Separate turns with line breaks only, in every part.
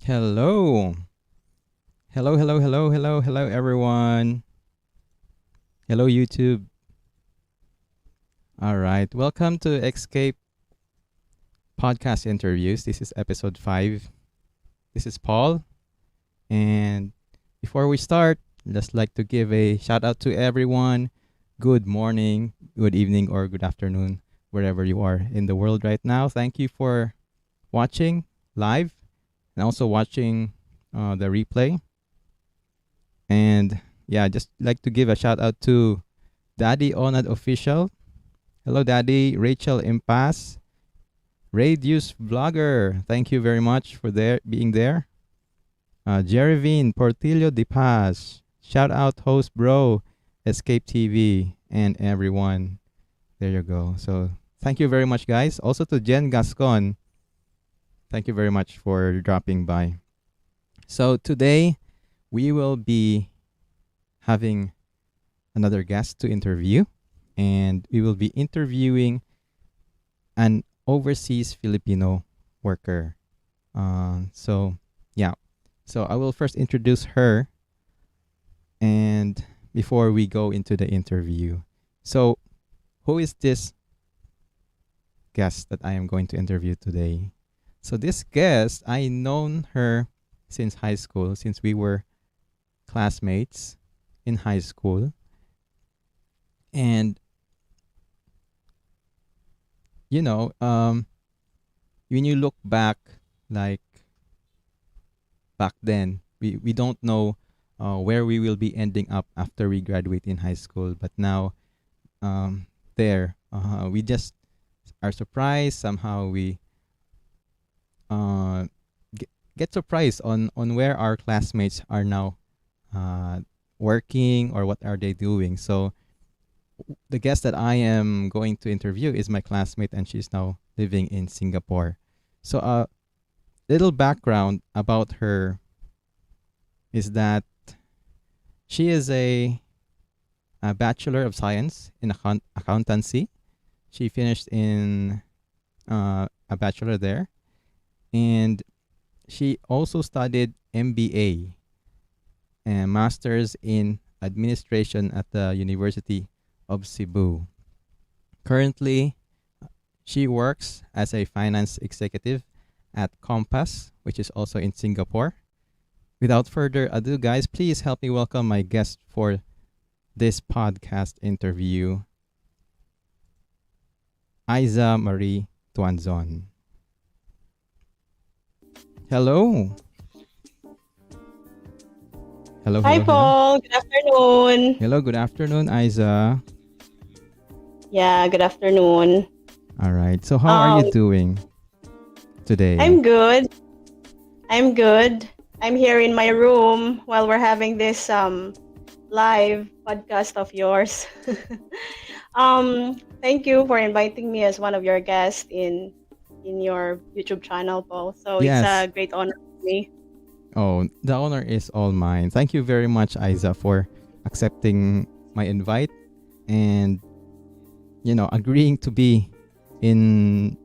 Hello. Hello, everyone. Hello, YouTube. All right. Welcome to Escape Podcast Interviews. This is episode 5. This is Paul. And before we start, just like to give a shout out to everyone. Good morning, good evening, or good afternoon, wherever you are in the world right now. Thank you for watching live and also watching the replay. And yeah, just like to give a shout out to Daddy Onad Official. Hello, Daddy. Rachel Impas. Radius Vlogger. Thank you very much for being there. Jerevine Portillo de Paz. Shout out, host bro, Escape TV, and everyone. There you go. So thank you very much, guys. Also to Jen Gascon. Thank you very much for dropping by. So today we will be having another guest to interview, and we will be interviewing an overseas Filipino worker. So I will first introduce her, and before we go into the interview. So who is this guest that I am going to interview today? So this guest, I known her since high school, since we were classmates in high school. And when you look back, like back then, we don't know where we will be ending up after we graduate in high school. But now, we just are surprised. Somehow we get surprised on where our classmates are now working, or what are they doing. So the guest that I am going to interview is my classmate, and she's now living in Singapore. So little background about her is that she is a Bachelor of Science in accountancy. She finished in a bachelor there, and she also studied MBA and Masters in Administration at the University of Cebu. Currently, she works as a finance executive at Compass, which is also in Singapore. Without further ado, guys, please help me welcome my guest for this podcast interview, Aizzamarie Tuanzon. Hello. Hello,
Hi,
hello, hello.
Paul. Good afternoon.
Hello, good afternoon, Aiza.
Yeah, good afternoon.
All right. So how are you
Um,
doing today?
I'm good. I'm good. I'm here in my room while we're having this live podcast of yours. Thank you for inviting me as one of your guests in your YouTube channel, Paul. So it's
Yes.
a great honor for me.
Oh, the honor is all mine. Thank you very much, Aiza, for accepting my invite and agreeing to be in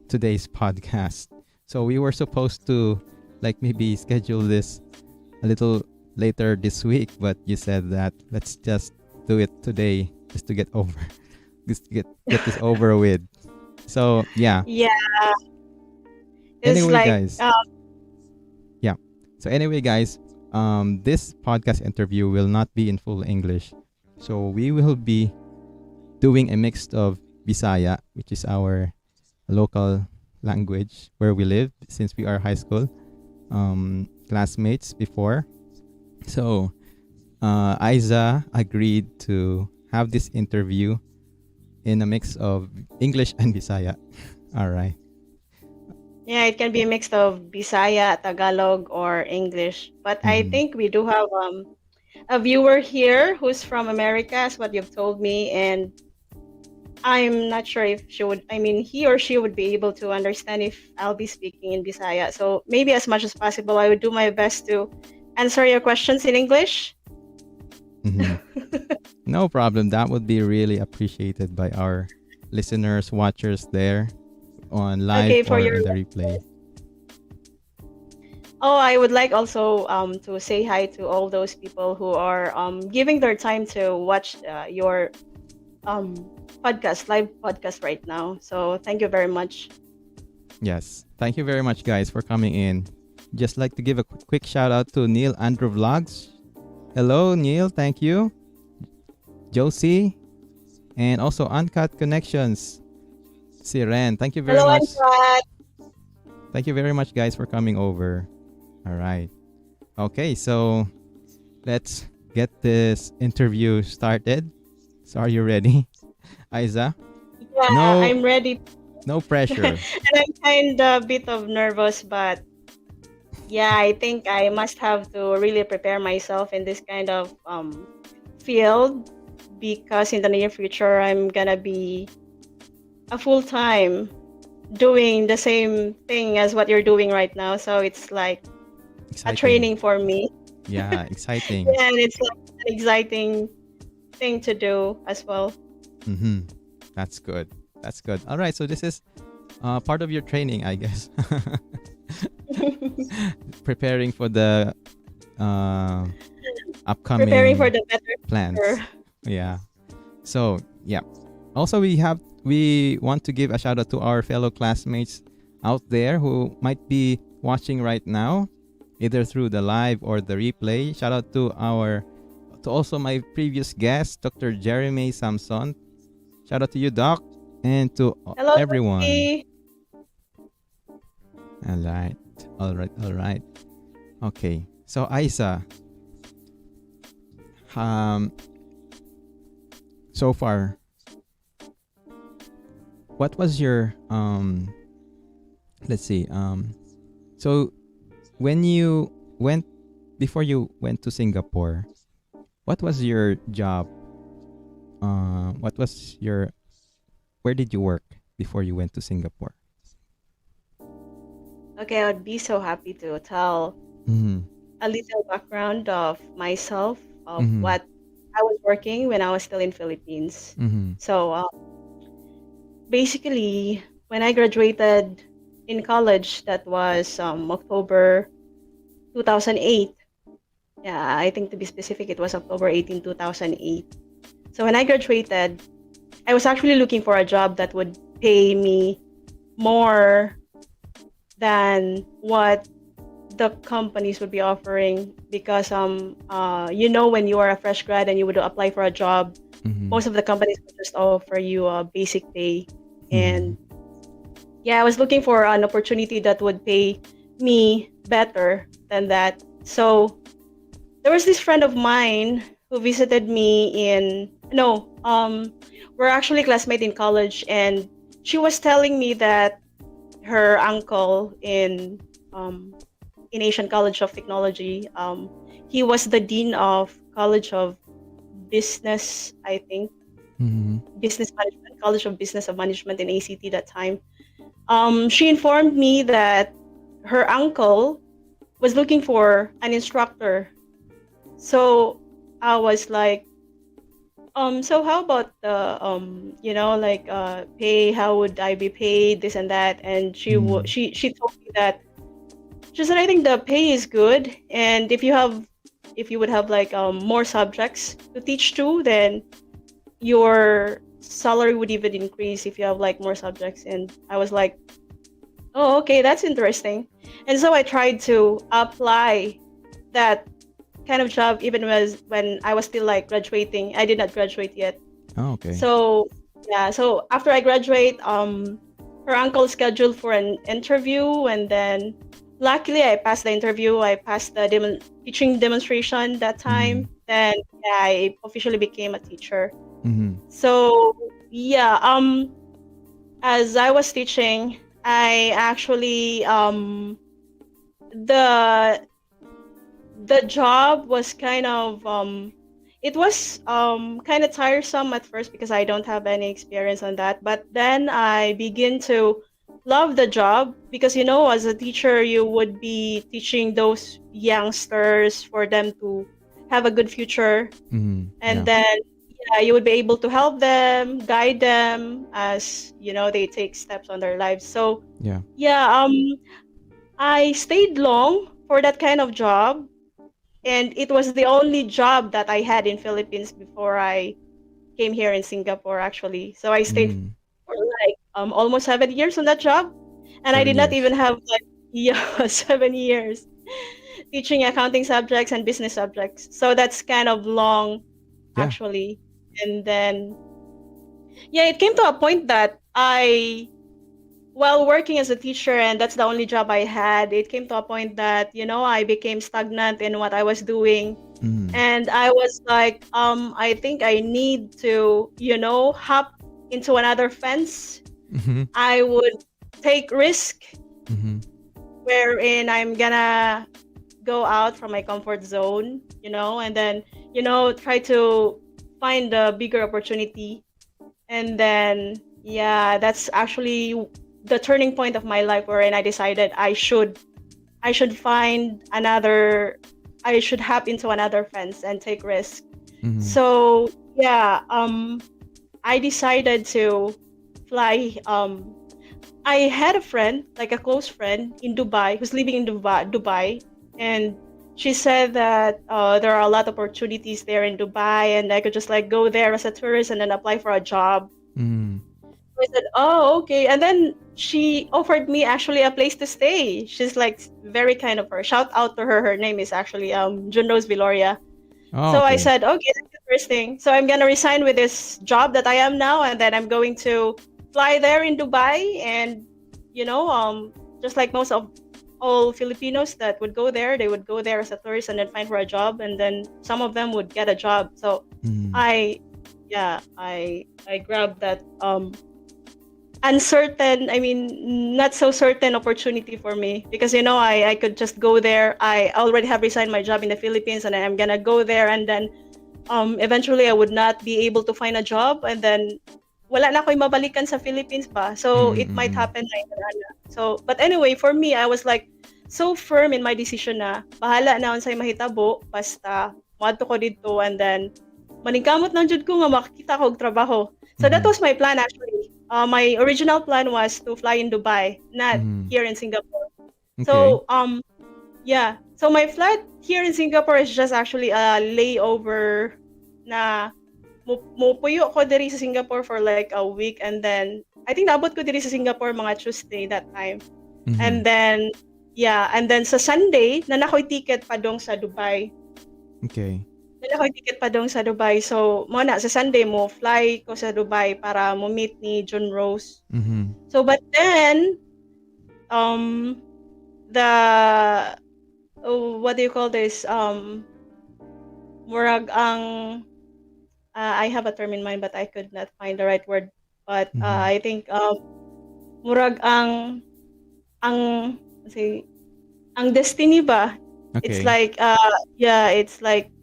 today's podcast. So we were supposed to maybe schedule this a little later this week, but you said that let's just do it today, just to get over just to get this over with. So yeah.
Yeah, it's
Anyway,
like
guys. Yeah. So anyway, guys, this podcast interview will not be in full English. So we will be doing a mix of Bisaya, which is our local language where we live since we are high school classmates before. So Aiza agreed to have this interview in a mix of English and Bisaya. All right.
Yeah, it can be a mix of Bisaya, Tagalog, or English. But I think we do have a viewer here who's from America, as what you've told me, and I'm not sure if she would, I mean, he or she would be able to understand if I'll be speaking in Bisaya. So maybe as much as possible, I would do my best to answer your questions in English.
No problem. That would be really appreciated by our listeners, watchers there on live
Okay, for
or
your
in the replay.
Oh, I would like also to say hi to all those people who are giving their time to watch your um live podcast right now. So thank you very much.
Yes. Thank you very much, guys, for coming in. Just like to give a quick shout out to Neil Andrew Vlogs. Hello, Neil. Thank you. Josie. And also Uncut Connections. Siren. Thank you very
Hello,
much.
Ankat.
Thank you very much, guys, for coming over. All right. Okay, so let's get this interview started. So, are you ready, Aiza?
Yeah,
No,
I'm ready.
no
And
pressure.
I'm kind of a bit of nervous, but yeah, I think I must have to really prepare myself in this kind of field because in the near future I'm gonna be a full time doing the same thing as what you're doing right now. So it's like a
Exciting.
training for me.
Yeah, exciting.
Yeah, and it's like an exciting thing to do as well.
Mm-hmm. That's good. That's good. All right. So this is part of your training, I guess. Preparing for the uh,
Preparing for
upcoming
the better
plans.
future.
Yeah. So yeah. Also, we want to give a shout out to our fellow classmates out there who might be watching right now, either through the live or the replay. Shout out to also my previous guest, Dr. Jeremy Samson. Shout out to you, Doc, and to
Hello,
everyone.
Sophie.
All right. All right. All right. Okay. So, Isa, um, so far, what was your let's see, so when you went before you went to Singapore, what was your job? What was your where did you work before you went to Singapore?
Okay, I would be so happy to tell
Mm-hmm.
a little background of myself, of
Mm-hmm.
what I was working when I was still in Philippines.
Mm-hmm.
So basically, when I graduated in college, that was October 2008. Yeah, I think to be specific, it was October 18, 2008. So when I graduated, I was actually looking for a job that would pay me more than what the companies would be offering because when you are a fresh grad and you would apply for a job,
Mm-hmm.
most of the companies would just offer you a basic pay.
Mm-hmm.
And yeah, I was looking for an opportunity that would pay me better than that. So there was this friend of mine who visited me in no we're actually classmates in college, and she was telling me that her uncle um in Asian College of Technology, he was the dean of College of Business, I think,
Mm-hmm.
Business Management, College of Business of Management in ACT that time. She informed me that her uncle was looking for an instructor. So I was like, so how about the pay? How would I be paid? This and that. And
Mm-hmm.
she told me that she said I think the pay is good, and if you would have like more subjects to teach too, then your salary would even increase if you have like more subjects. And I was like, oh, okay, that's interesting. And so I tried to apply that kind of job even when I was still like graduating. I did not graduate yet.
Oh, okay.
So yeah, so after I graduate, her uncle scheduled for an interview, and then luckily I passed the interview. I passed the teaching demonstration that
Mm-hmm.
time. Then yeah, I officially became a teacher.
Mm-hmm.
So yeah, as I was teaching, I actually the the job was kind of it was kind of tiresome at first because I don't have any experience on that. But then I begin to love the job because as a teacher, you would be teaching those youngsters for them to have a good future,
Mm-hmm.
and
Yeah.
then yeah, you would be able to help them, guide them as they take steps on their lives. So
Yeah.
yeah, I stayed long for that kind of job, and it was the only job that I had in Philippines before I came here in Singapore actually. So I stayed
Mm.
for like almost 7 years on that job, and I
Seven
did not
years.
even have like yeah 7 years teaching accounting subjects and business subjects. So that's kind of long
Yeah.
actually. And then yeah, it came to a point that while working as a teacher and that's the only job I had, it came to a point that, I became stagnant in what I was doing.
Mm.
And I was like, I think I need to, hop into another fence.
Mm-hmm.
I would take risk
Mm-hmm.
wherein I'm gonna go out from my comfort zone, and then, try to find a bigger opportunity. And then, yeah, that's actually the turning point of my life wherein I decided I should find another I should hop into another fence and take risk.
Mm-hmm.
So yeah, I decided to fly. I had a friend, like a close friend in Dubai, who's living in Dubai, and she said that there are a lot of opportunities there in Dubai, and I could just like go there as a tourist and then apply for a job.
Mm.
I said, "Oh, okay." And then she offered me actually a place to stay. She's like very kind of her. Shout out to her. Her name is actually Junrose Viloria.
Oh,
So I
okay.
said, okay, that's the first thing. So I'm gonna resign with this job that I am now, and then I'm going to fly there in Dubai, and you know, um, just like most of all Filipinos that would go there, they would go there as a tourist and then find for a job, and then some of them would get a job. So
Mm.
I, yeah, I grabbed that uncertain, I mean, not so certain opportunity for me because I could just go there. I already have resigned my job in the Philippines, and I'm gonna go there, and then eventually I would not be able to find a job, and then wala na ko'y mabalikan sa Philippines ba. So
Mm.
it might
Mm.
happen na yun. So but anyway, for me, I was like so firm in my decision na bahala na unsay mahitabo basta moadto ko didto, and then maningkamot lang jud ko nga makakita ko og trabaho. So that
Mm.
was my plan actually. My original plan was to fly in Dubai, not
Mm.
here in Singapore.
Okay.
So yeah. So my flight here in Singapore is just actually a layover na mupuyo ko diri sa Singapore for like a week, and then I think naabot ko diri sa Singapore mga Tuesday that time.
Mm-hmm.
And then yeah, and then sa Sunday na nakoy ticket pa dong sa Dubai.
Okay.
Wala ko'y ticket pa dong sa Dubai. So, mo na, sa Sunday mo, fly ko sa Dubai para mo meet ni John Rose.
Mm-hmm.
So, but then, um, what do you call this? Murag ang, I have a term in mind, but I could not find the right word. But
Mm-hmm.
I think, murag say, ang destiny ba? It's
Okay.
like, yeah, it's like,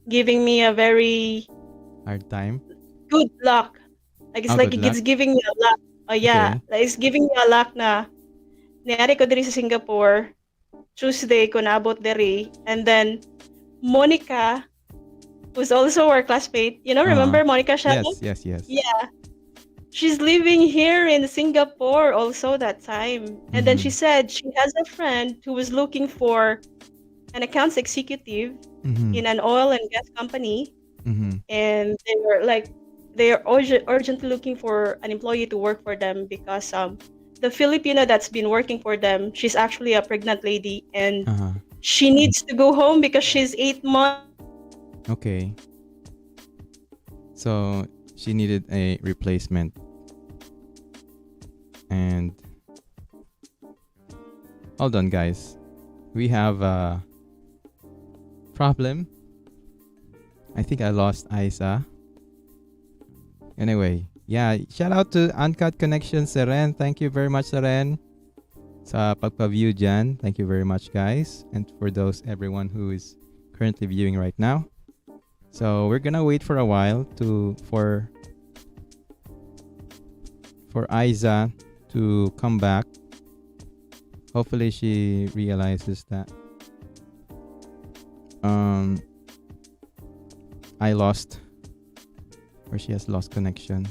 giving me a very
Hard time.
good luck. Like it's
Oh,
like
good luck.
it's giving me a luck. Oh yeah,
Okay.
like it's giving me a luck na nangyari ko diri sa Singapore. Tuesday ko naabot diri, and then Monica, who's also our classmate,
Uh-huh.
remember Monica Shadow?
Yes, yes, yes.
Yeah, she's living here in Singapore also that time. And then she
Mm-hmm.
said she has a friend who was looking for an accounts executive
Mm-hmm.
in an oil and gas company,
Mm-hmm.
and they're urgently looking for an employee to work for them because the Filipino that's been working for them, she's actually a pregnant lady, and
Uh-huh.
she needs to go home because she's 8 months.
Okay. So she needed a replacement. And hold on, guys. We have a problem. I think I lost Isa. Anyway, yeah, shout out to Uncut Connection, Seren. Thank you very much, Seren, sa pagpa-view dyan. Thank you very much, guys. And for everyone who is currently viewing right now. So we're gonna wait for a while for Aiza to come back. Hopefully she realizes that I lost, or she has lost connection.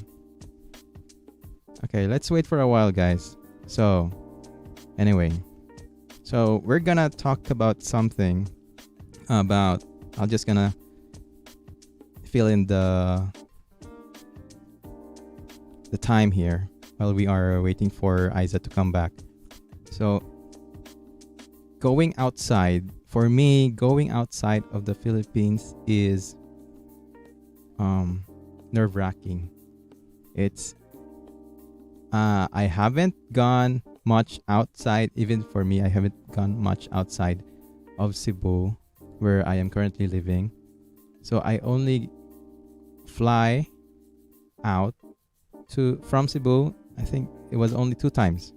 Okay, let's wait for a while, guys. So anyway, So we're gonna talk about something about. I'm just gonna fill in the time here while we are waiting for Aiza to come back. So going outside, for me, going outside of the Philippines is nerve-wracking. It's I haven't gone much outside. Even for me, I haven't gone much outside of Cebu, where I am currently living. So I only fly out from Cebu. I think it was only 2 times.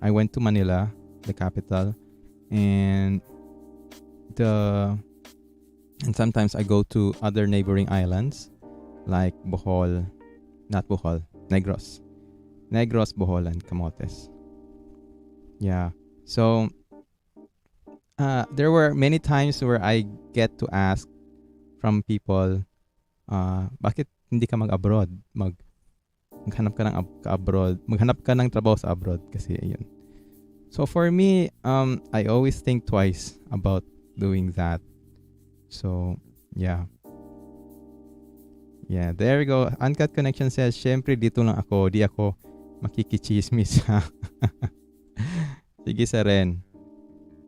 I went to Manila, the capital, and the and sometimes I go to other neighboring islands like Bohol, not Bohol, Negros, Bohol, and Camotes. Yeah. So there were many times where I get to ask from people, bakit hindi ka mag-abroad? Maghanap ka ng abroad. Maghanap ka ng trabaho sa abroad kasi ayun. So for me, I always think twice about doing that. So, yeah. Yeah, there we go. Uncut Connection says, syempre dito lang ako. Di ako makikichismis ha. Sige sa rin.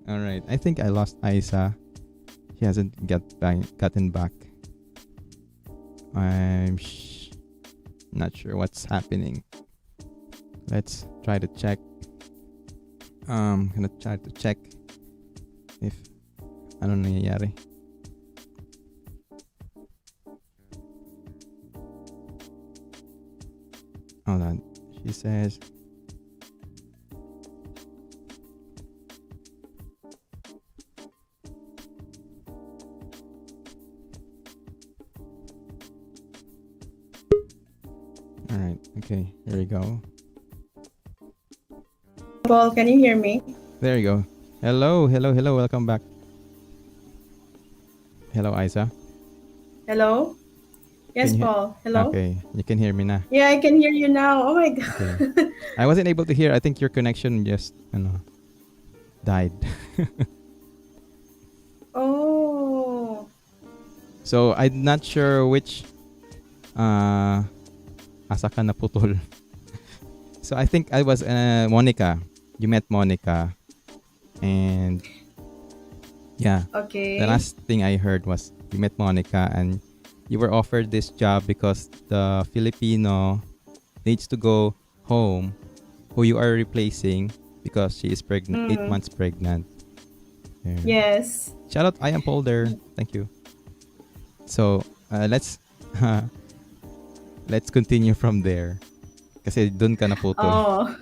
Alright, I think I lost Aiza. She hasn't gotten back. I'm not sure what's happening. Let's try to check. Gonna try to check if ano nangyayari. Hold on. She says alright, okay, here we go.
Paul, can you hear me?
There you go. Hello, welcome back. Hello, Aiza.
Hello? Yes, Paul. Hello?
Okay, you can hear me now.
Yeah, I can hear you now. Oh my God.
Okay. I wasn't able to hear. I think your connection just, died.
Oh.
So, I'm not sure which asa ka naputol. So, I think I was Monica. You met Monica. And yeah.
Okay.
The last thing I heard was you met Monica and you were offered this job because the Filipino needs to go home who you are replacing because she is pregnant, 8 months pregnant. Yeah.
Yes.
Shout out, I am Polder. Thank you. So, let's continue from there. Kasi dun ka naputol.
Oh.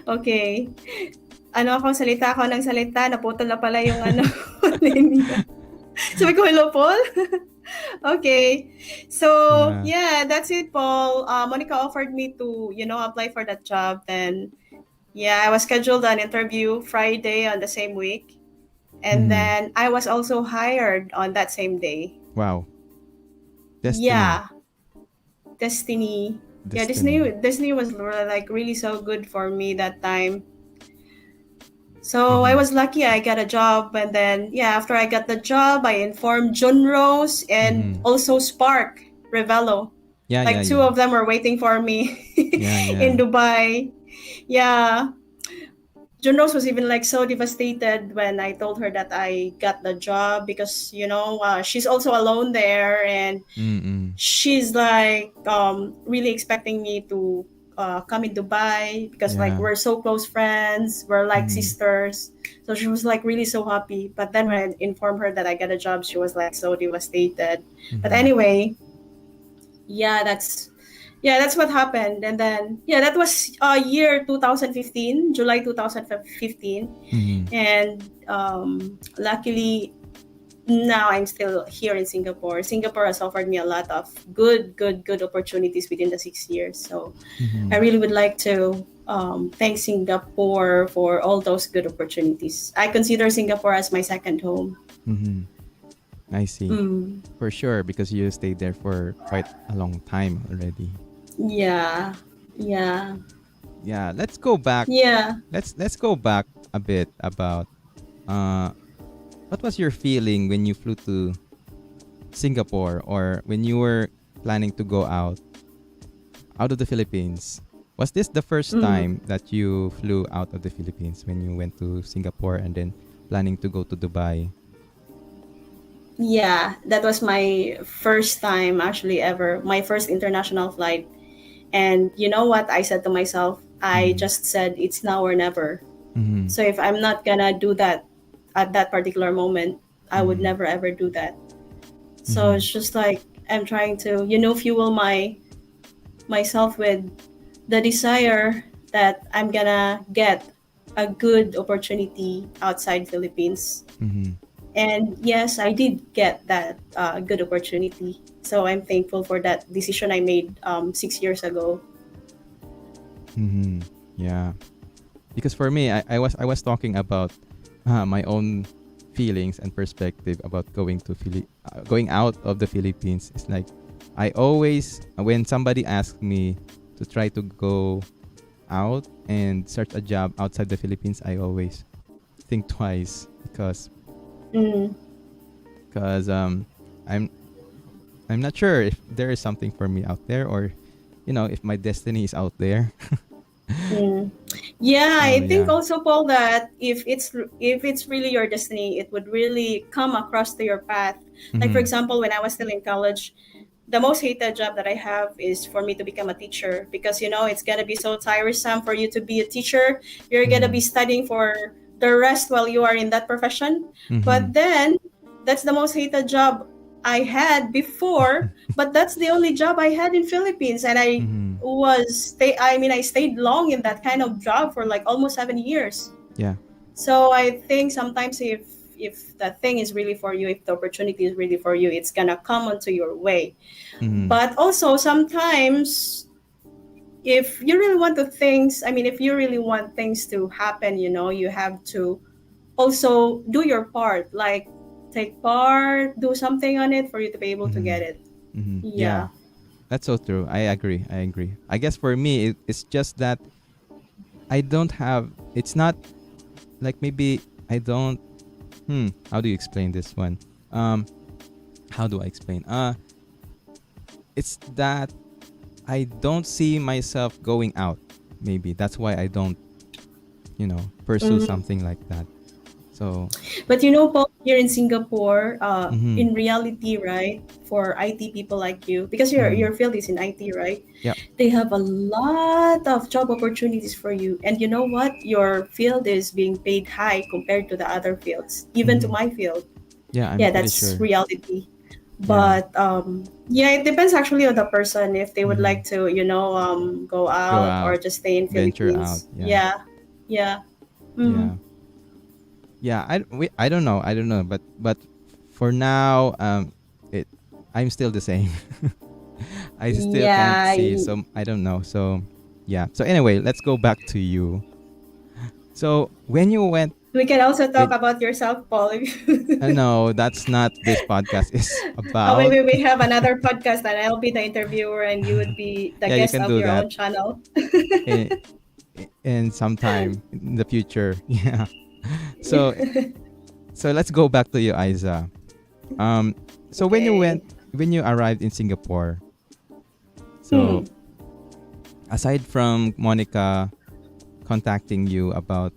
Okay. Salita ako ng salita, naputol na pala yung linya. Sabi ko, hello, Paul? Okay. So, yeah, that's it, Paul. Monica offered me to, apply for that job. Then, yeah, I was scheduled an interview Friday on the same week. And then I was also hired on that same day.
Wow. Destiny.
Yeah. Destiny. Yeah, Disney was like really so good for me that time. So I was lucky I got a job, and then after I got the job, I informed John Rose and also Spark Revelo. Yeah, two of them were waiting for me in Dubai. Yeah. John Rose was even like so devastated when I told her that I got the job because she's also alone there, and she's like really expecting me to come in Dubai because like we're so close friends, we're like sisters. So she was like really so happy. But then when I informed her that I got a job, she was like so devastated. But anyway, that's what happened. And then that was year 2015, July 2015. And luckily now I'm still here in Singapore. Singapore has offered me a lot of good opportunities within the 6 years. So I really would like to thank Singapore for all those good opportunities. I consider Singapore as my second home.
I see. For sure, because you stayed there for quite a long time already.
Yeah.
Let's go back. Let's go back a bit about uh, what was your feeling when you flew to Singapore, or when you were planning to go out of the Philippines? Was this the first
Mm.
time that you flew out of the Philippines, when you went to Singapore and then planning to go to Dubai?
Yeah, that was my first time actually ever, my first international flight. And you know what I said to myself? I
Mm-hmm.
just said it's now or never.
Mm-hmm.
So if I'm not gonna do that at that particular moment, I would
Mm-hmm.
never ever do that. So
Mm-hmm.
it's just like I'm trying to, fuel myself with the desire that I'm gonna get a good opportunity outside Philippines.
Mm-hmm.
And yes, I did get that good opportunity. So I'm thankful for that decision I made 6 years ago.
Mm-hmm. Yeah. Because for me, I was talking about my own feelings and perspective about going out of the Philippines. It's like, I always, when somebody asks me to try to go out and search a job outside the Philippines, I always think twice,
Mm,
because I'm I'm not sure if there is something for me out there, or if my destiny is out there.
mm. Yeah,
So
I think
yeah.
also, Paul, that if it's really your destiny, it would really come across to your path. Like for
Mhm.
example, when I was still in college, the most hated job that I have is for me to become a teacher, because it's gonna be so tiresome for you to be a teacher. You're gonna be
Mhm.
studying for the rest while you are in that profession.
Mhm.
But then that's the most hated job I had before. But that's the only job I had in Philippines, and
Mhm.
I stayed long in that kind of job for like almost 7 years.
Yeah.
So I think sometimes if the thing is really for you, if the opportunity is really for you, it's gonna come onto your way.
Mhm.
But also sometimes, if you really want to things, if you really want things to happen, you have to also do your part, like take part, do something on it for you to be able to get
Mhm.
it.
Mhm.
Yeah.
Yeah. That's so true. I agree. I agree. I guess for me, it's just that I don't have. It's not like, maybe I don't. How do you explain this one? Um. How do I explain? It's that I don't see myself going out. Maybe that's why I don't, pursue
Mm.
something like that. So.
But Paul, here in Singapore,
Mhm.
in reality, right, for IT people like you, because
Mhm.
your field is in IT, right?
Yep.
They have a lot of job opportunities for you. And you know what? Your field is being paid high compared to the other fields, even to
Mhm.
my field.
Yeah, I'm
Yeah,
pretty
that's
sure.
reality.
Yeah.
But yeah, it depends actually on the person if they would
Mhm.
like to, go
Go
out or
out,
just stay in
venture out.
Philippines.
Yeah.
Yeah, yeah. Mm-hmm.
Yeah. Yeah, I don't know. I don't know, but for now, it I'm still the same. I still can't
Yeah,
see, so I don't know. So, yeah. So anyway, let's go back to you. So, when you went
we can also talk
with
about yourself, Paul.
no, that's not this podcast is
Oh,
about.
maybe we have another podcast and I'll be the interviewer and you would be the
Yeah, you
guest
can
of
do
your
that
own channel.
in, in sometime in the future. Yeah. So let's go back to you, Aiza. Um, so
Okay.
when you arrived in Singapore,
Hmm.
so aside from Monica contacting you about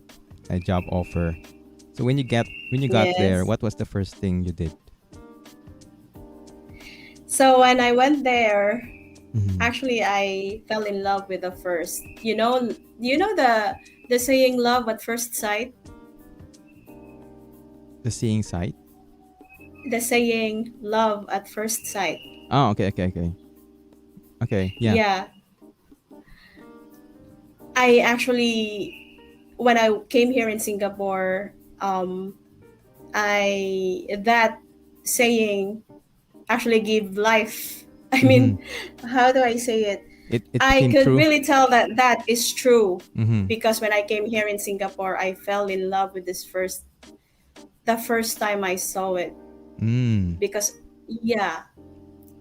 a job offer, so when you got there,
Yes.
what was the first thing you did?
So when I went there,
Mm-hmm.
actually I fell in love with the first. The saying love at first sight?
The seeing sight.
The saying love at first sight.
Oh, okay, okay, okay, okay. Yeah.
Yeah. I actually, when I came here in Singapore, I that saying actually gave life. I
Mm-hmm.
mean, how do I say it?
It
I
became
could
true.
really tell that that is true,
Mm-hmm.
because when I came here in Singapore, I fell in love with the first time I saw it.
Mm.
Because, yeah,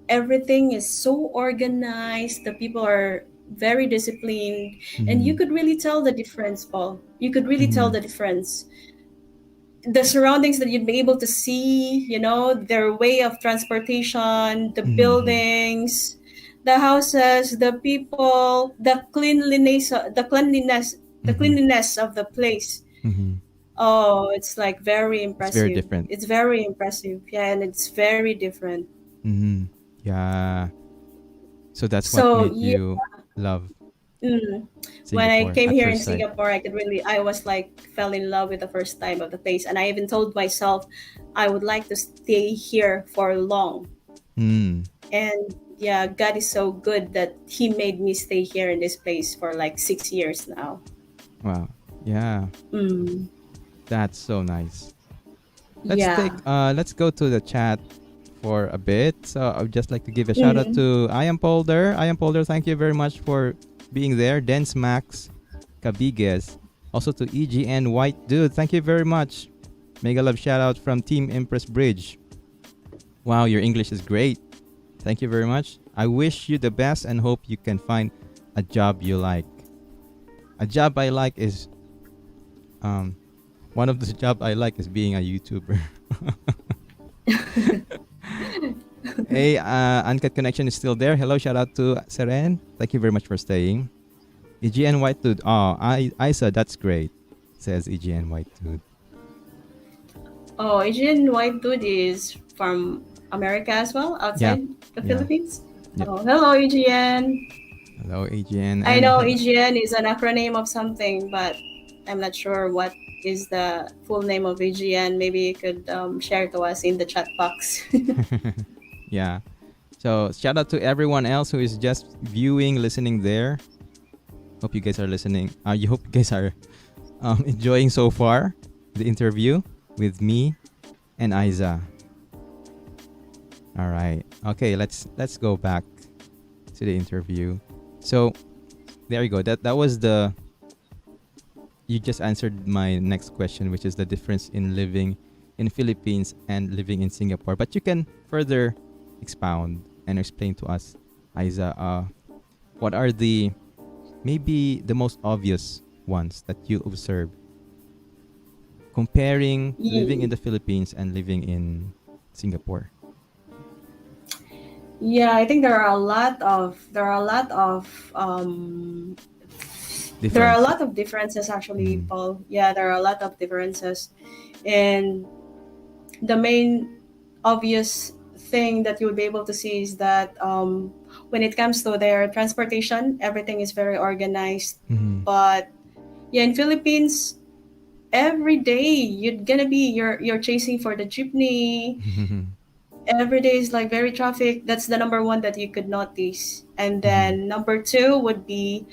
everything is so organized. The people are
very disciplined, and you
Mm-hmm.
could really tell the difference, Paul. You could really tell
Mm-hmm.
the difference. The surroundings that you'd be able to see, their way of transportation, the
Mm-hmm.
buildings, the houses, the people, the
Mm-hmm.
cleanliness of the place.
Mm-hmm.
Oh, it's like very
It's very
impressive.
different.
It's very impressive. Yeah, and it's very different.
Mm-hmm. Yeah. So that's what
So
made
yeah,
you love
mm, when I
Singapore
came
at
here in
first sight.
Singapore, I was like fell in love with the first time of the place, and I even told myself I would like to stay here for long.
Mm.
And yeah, God is so good that He made me stay here in this place for like 6 years now.
Wow. Yeah.
Mm,
That's so nice.
yeah.
Let's go to the chat for a bit. So I would just like to give a shout out
Mm,
to I am Polder. I am Polder, thank you very much for being there. Dance Max Cabiges. Also to EGN White Dude, thank you very much. Mega love shout out from Team Empress Bridge. Wow, your English is great. Thank you very much. I wish you the best and hope you can find a job you like. A job I like is um one of the job I like is being a YouTuber. Hey, Uncut Connection is still there. Hello, shout out to Seren. Thank you very much for staying. EGN White Dude. Oh, Isa, that's great. Says EGN White Dude.
oh, Asian white dude is from America as well,
Yeah,
outside the
yeah,
Philippines.
yep.
Oh, hello, AGN.
Hello, EGN,
I
and
know
hello.
AGN is an acronym of something, but I'm not sure what is the full name of AGN. Maybe you could share to us in the chat box.
Yeah. So shout out to everyone else who is just viewing, listening there. Hope you guys are listening. You hope you guys are enjoying so far the interview with me and Aiza. All right. Okay, let's go back to the interview. So there you go. That was the you just answered my next question, which is the difference in living in Philippines and living in Singapore. But you can further expound and explain to us, Aiza, what are the maybe the most obvious ones that you observe comparing living in
Ye-
the Philippines and living in Singapore?
yeah, I think there are a
Difference.
lot of differences actually,
Mm-hmm.
Paul. Yeah, there are a lot of differences, and the main obvious thing that you'll be able to see is that when it comes to their transportation, everything is very organized.
Mm-hmm.
But yeah, in Philippines, every day you're chasing for the jeepney. Every day is like very traffic. That's the number one that you could notice. And
Mm-hmm.
then number two would be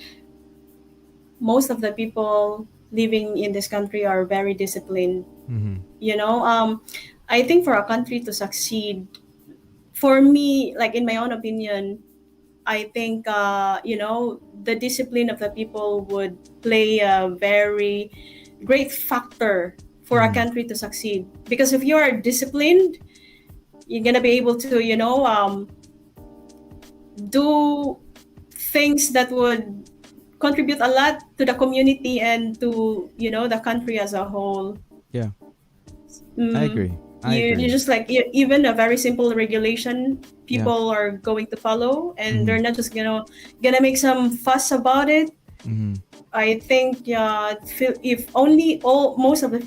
most of the people living in this country are very disciplined.
Mm-hmm.
You know, I think for a country to succeed, for me, like in my own opinion, I think the discipline of the people would play a very great factor for a
Mm-hmm.
country to succeed. Because if you are disciplined, you're gonna be able to do things that would contribute a lot to the community and to the country as a whole.
Yeah, I
Mm,
agree. I
you
agree.
just like even a very simple regulation,
Yeah.
people are going to follow, and
Mm-hmm.
they're not just gonna make some fuss about it.
Mm-hmm.
I think if only all most of the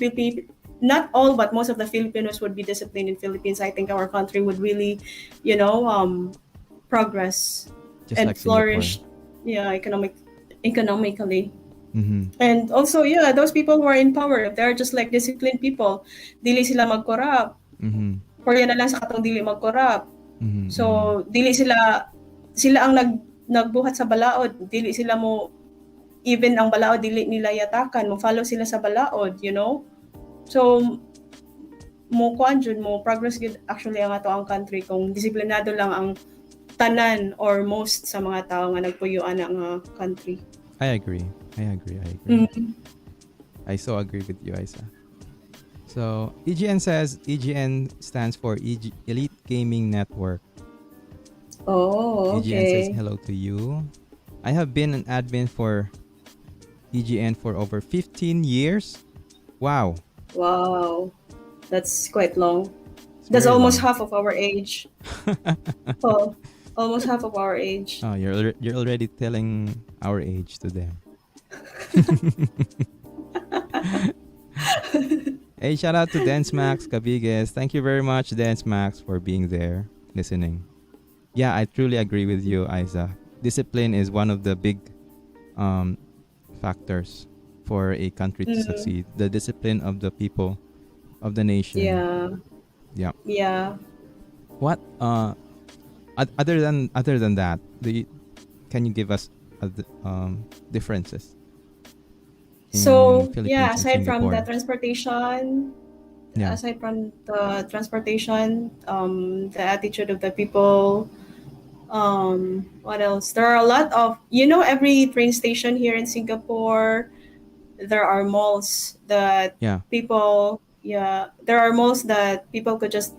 not all but most of the Filipinos would be disciplined in Philippines, I think our country would really, you know, progress
Just
and
like Singapore.
flourish, yeah, economically.
Mm-hmm.
And also, yeah, those people who are in power, they're just like disciplined people. Dili sila mag-corrupt.
Mm-hmm.
Korea na lang sa katong dili mag-corrupt.
Mm-hmm. Mm-hmm.
So, sila ang nagbuhat sa balaod. Dili sila mo, even ang balaod, dili nila yatakan. Mo follow sila sa balaod, you know? So, mo kuan jud mo progress gud actually ang ato ang country kung disiplinado lang ang tanan or most sa mga tao nga nagpuyuan ang country.
I agree. I agree. I agree.
Mm.
I so agree with you, Isa. So EGN says EGN stands for Elite Gaming Network.
Oh,
EGN says
okay.
hello to you. I have been an admin for EGN for over 15 years. Wow,
Wow, that's quite long.
it's
That's
very
almost
long.
half of our age. Oh, almost half of our age.
Oh, you're already telling our age to them. Hey, shout out to Dance Max Cabiges. Thank you very much, Dance Max, for being there, listening. Yeah, I truly agree with you, Aiza. Discipline is one of the big um, factors for a country to
Mm,
succeed. The discipline of the people of the nation.
yeah,
Yeah.
yeah.
What other than that, can you give us differences in
So yeah,
Philippines and
aside from the
Singapore?
transportation,
Yeah.
the attitude of the people. What else? There are a lot of, every train station here in Singapore, there are malls that
Yeah.
there are malls that people could just,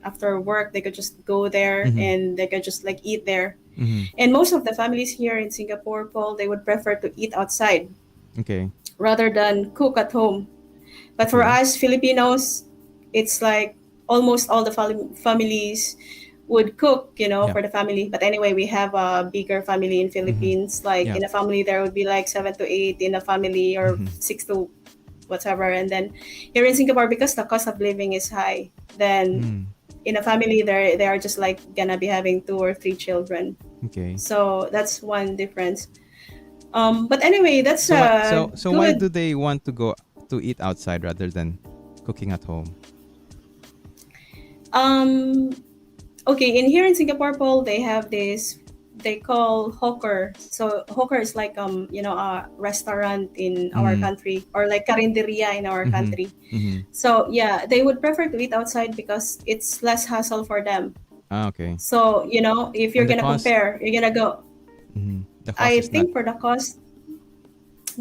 after work, they could just go there
Mhm.
and they could just like eat there.
Mhm.
And most of the families here in Singapore, Paul, they would prefer to eat outside
Okay.
rather than cook at home. But for
Okay.
us Filipinos, it's like almost all the families would cook,
Yeah.
for the family. But anyway, we have a bigger family in
Mhm.
Philippines. Like
Yeah.
in a family, there would be like 7 to 8 in a family, or
Mhm.
6 to whatever. And then here in Singapore, because the cost of living is high, then
Mm.
in a family, they are just like gonna be having 2 or 3 children.
Okay.
So that's one difference. But anyway, that's
So why
a
so why do
good.
they want to go to eat outside rather than cooking at home?
Um, okay, in here in Singapore, Paul, they have this they call hawker. So hawker is like a restaurant in our
Mm.
country, or like carinderia in our
Mhm.
country.
Mhm.
So yeah, they would prefer to eat outside because it's less hassle for them.
Ah, okay.
So if you're
And the
gonna
cost
compare, you're gonna go.
the cost
I
is not
think for the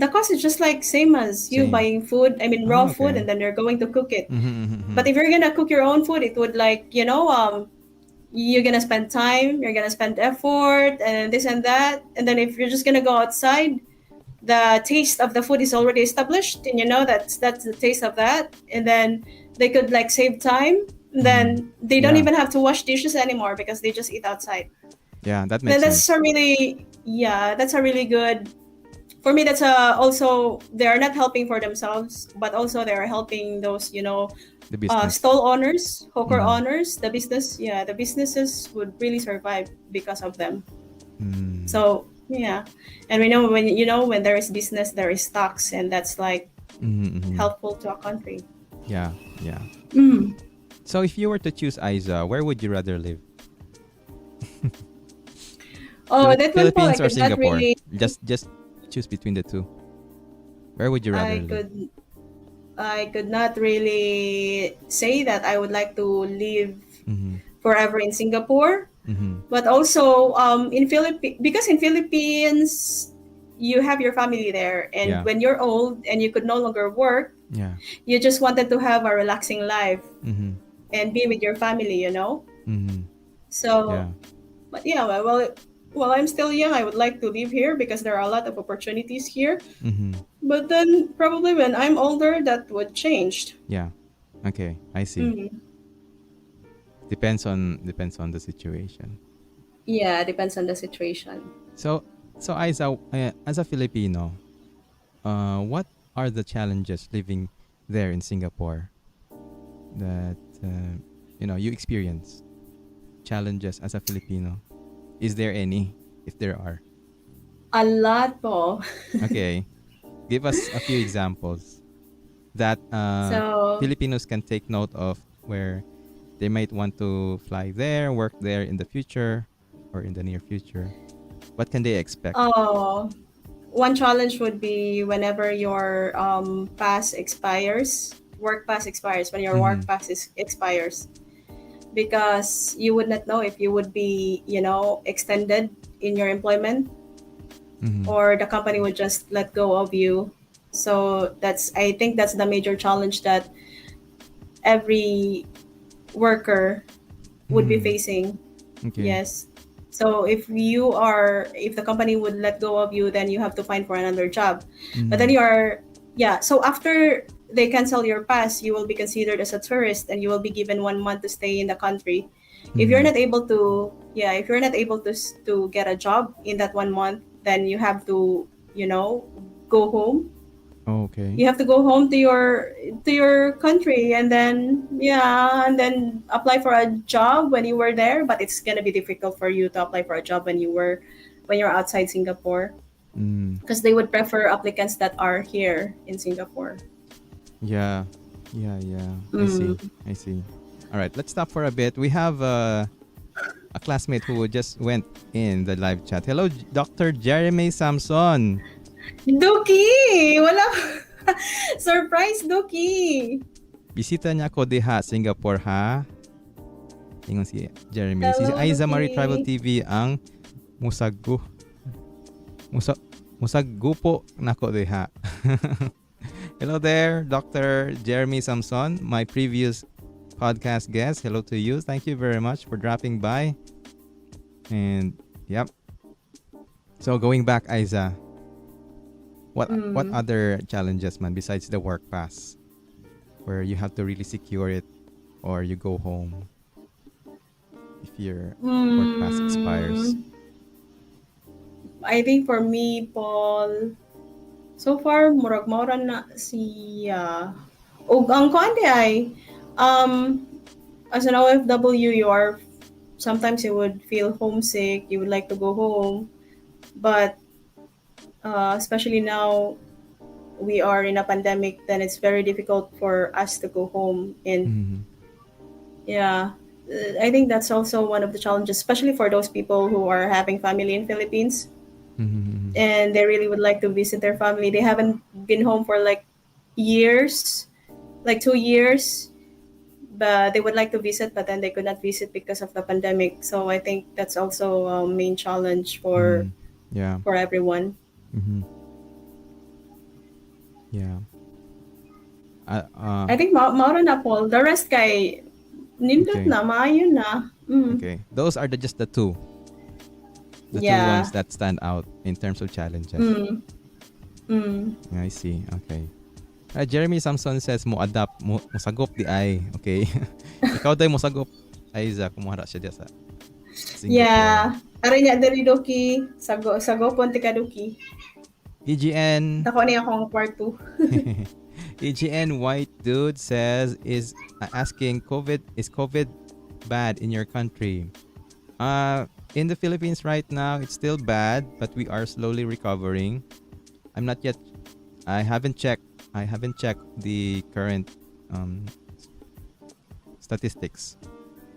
cost is just like same as you
same.
buying food. I mean raw
Ah,
food,
okay.
and then you're going to cook it.
Mhm. Mhm.
But
Mhm.
if you're gonna cook your own food, it would like you're gonna spend time, you're gonna spend effort, and this and that. And then if you're just gonna go outside, the taste of the food is already established, and that's the taste of that. And then they could like save time. And
Mhm.
then they don't
Yeah.
even have to wash dishes anymore because they just eat outside.
Yeah, that
Then
makes
that's
sense.
a really yeah, that's a really good. For me, that's also they are not helping for themselves, but also they are helping those
The business.
stall owners, hawker
Mhm.
owners, the businesses would really survive because of them.
Mm.
So yeah, and we know when there is business, there is stocks, and that's like
Mhm. Mhm.
helpful to a country.
Yeah. Yeah.
Mm.
So if you were to choose Aiza, where would you rather live?
Oh, that one, Paul, I
Philippines or
could not
Singapore?
really,
Just choose between the two. Where would you rather
I
live?
could, I could not really say that I would like to live
Mhm.
forever in Singapore,
Mhm.
but also in Philippines, because in Philippines you have your family there, and
Yeah.
when you're old and you could no longer work,
Yeah.
you just wanted to have a relaxing life
Mhm.
and be with your family.
Mhm.
So,
Yeah.
but yeah, well, I'm still young. I would like to live here because there are a lot of opportunities here.
Mhm.
But then probably when I'm older, that would change.
Yeah. Okay, I see.
Mm.
Depends on the situation.
Yeah, depends on the situation.
So Aiza, as a Filipino, what are the challenges living there in Singapore that you experience? Challenges as a Filipino. Is there any? If there are,
A lot po.
okay, give us a few examples that
So,
Filipinos can take note of where they might want to fly there, work there in the future or in the near future. What can they expect?
oh, one challenge would be whenever your pass expires, work pass expires, when your
Mm-hmm.
work pass expires, because you would not know if you would be, extended in your employment,
Mm-hmm.
or the company would just let go of you. So I think that's the major challenge that every worker would be
Mm-hmm.
facing.
Okay.
Yes. So if the company would let go of you, then you have to find for another job. But then
Mm-hmm.
you are, yeah. So after they cancel your pass, you will be considered as a tourist, and you will be given 1 month to stay in the country. If you're
Mm-hmm.
not able to, yeah, if you're not able to get a job in that 1 month, then you have to, go home.
Okay.
You have to go home to your country, and then, yeah, and then apply for a job when you were there. But it's gonna be difficult for you to apply for a job when you're outside Singapore,
Mm.
because they would prefer applicants that are here in Singapore.
Yeah. Yeah, yeah. I see.
Mm.
I see. All right, let's stop for a bit. We have a classmate who just went in the live chat. Hello, Dr. Jeremy Samson.
Duki, wala. Surprise, Duki.
Bisita niya ako diha, Singapore, ha? Ingon si Jeremy. Si
Hello,
Aizzamarie Travel
Duki.
TV ang musaggo. Musa, musaggo po nako diha. Hello there, Dr. Jeremy Samson, my previous podcast guest. Hello to you. Thank you very much for dropping by. And, yep. So, going back, Aiza, what
Mm.
other challenges, man, besides the work pass, where you have to really secure it or you go home if your work pass expires?
Mm. I think for me, Paul, so far, murag maura na siya. Ug ang kuan di ay, um, as an OFW, sometimes you would feel homesick, you would like to go home, but especially now we are in a pandemic, then it's very difficult for us to go home. And
Mm-hmm.
yeah, I think that's also one of the challenges, especially for those people who are having family in Philippines
Mm-hmm.
and they really would like to visit their family. They haven't been home for like years, like 2 years, but they would like to visit, but then they could not visit because of the pandemic. So I think that's also a main challenge
Mm-hmm. Yeah.
for everyone.
Mm-hmm. Yeah.
I think maura na, Paul. The rest kay nindot
Okay.
na, maayo na. Mm.
Okay. Those are just the two. The two ones
Yeah.
that stand out in terms of challenges.
Mm. Mm.
Yeah, I see. Okay. Jeremy Samson says mo adapt mo musagop di ay. Okay. Ikaw day musagop. Aiza kumuha siya diya sa Singapore.
Yeah. Ari niya diri Duki. Sago pon ti kaduki.
EGN
Tako niya akong kwarto.
EGN White Dude says is asking COVID bad in your country? In the Philippines right now it's still bad, but we are slowly recovering. I'm not yet I haven't checked the current statistics,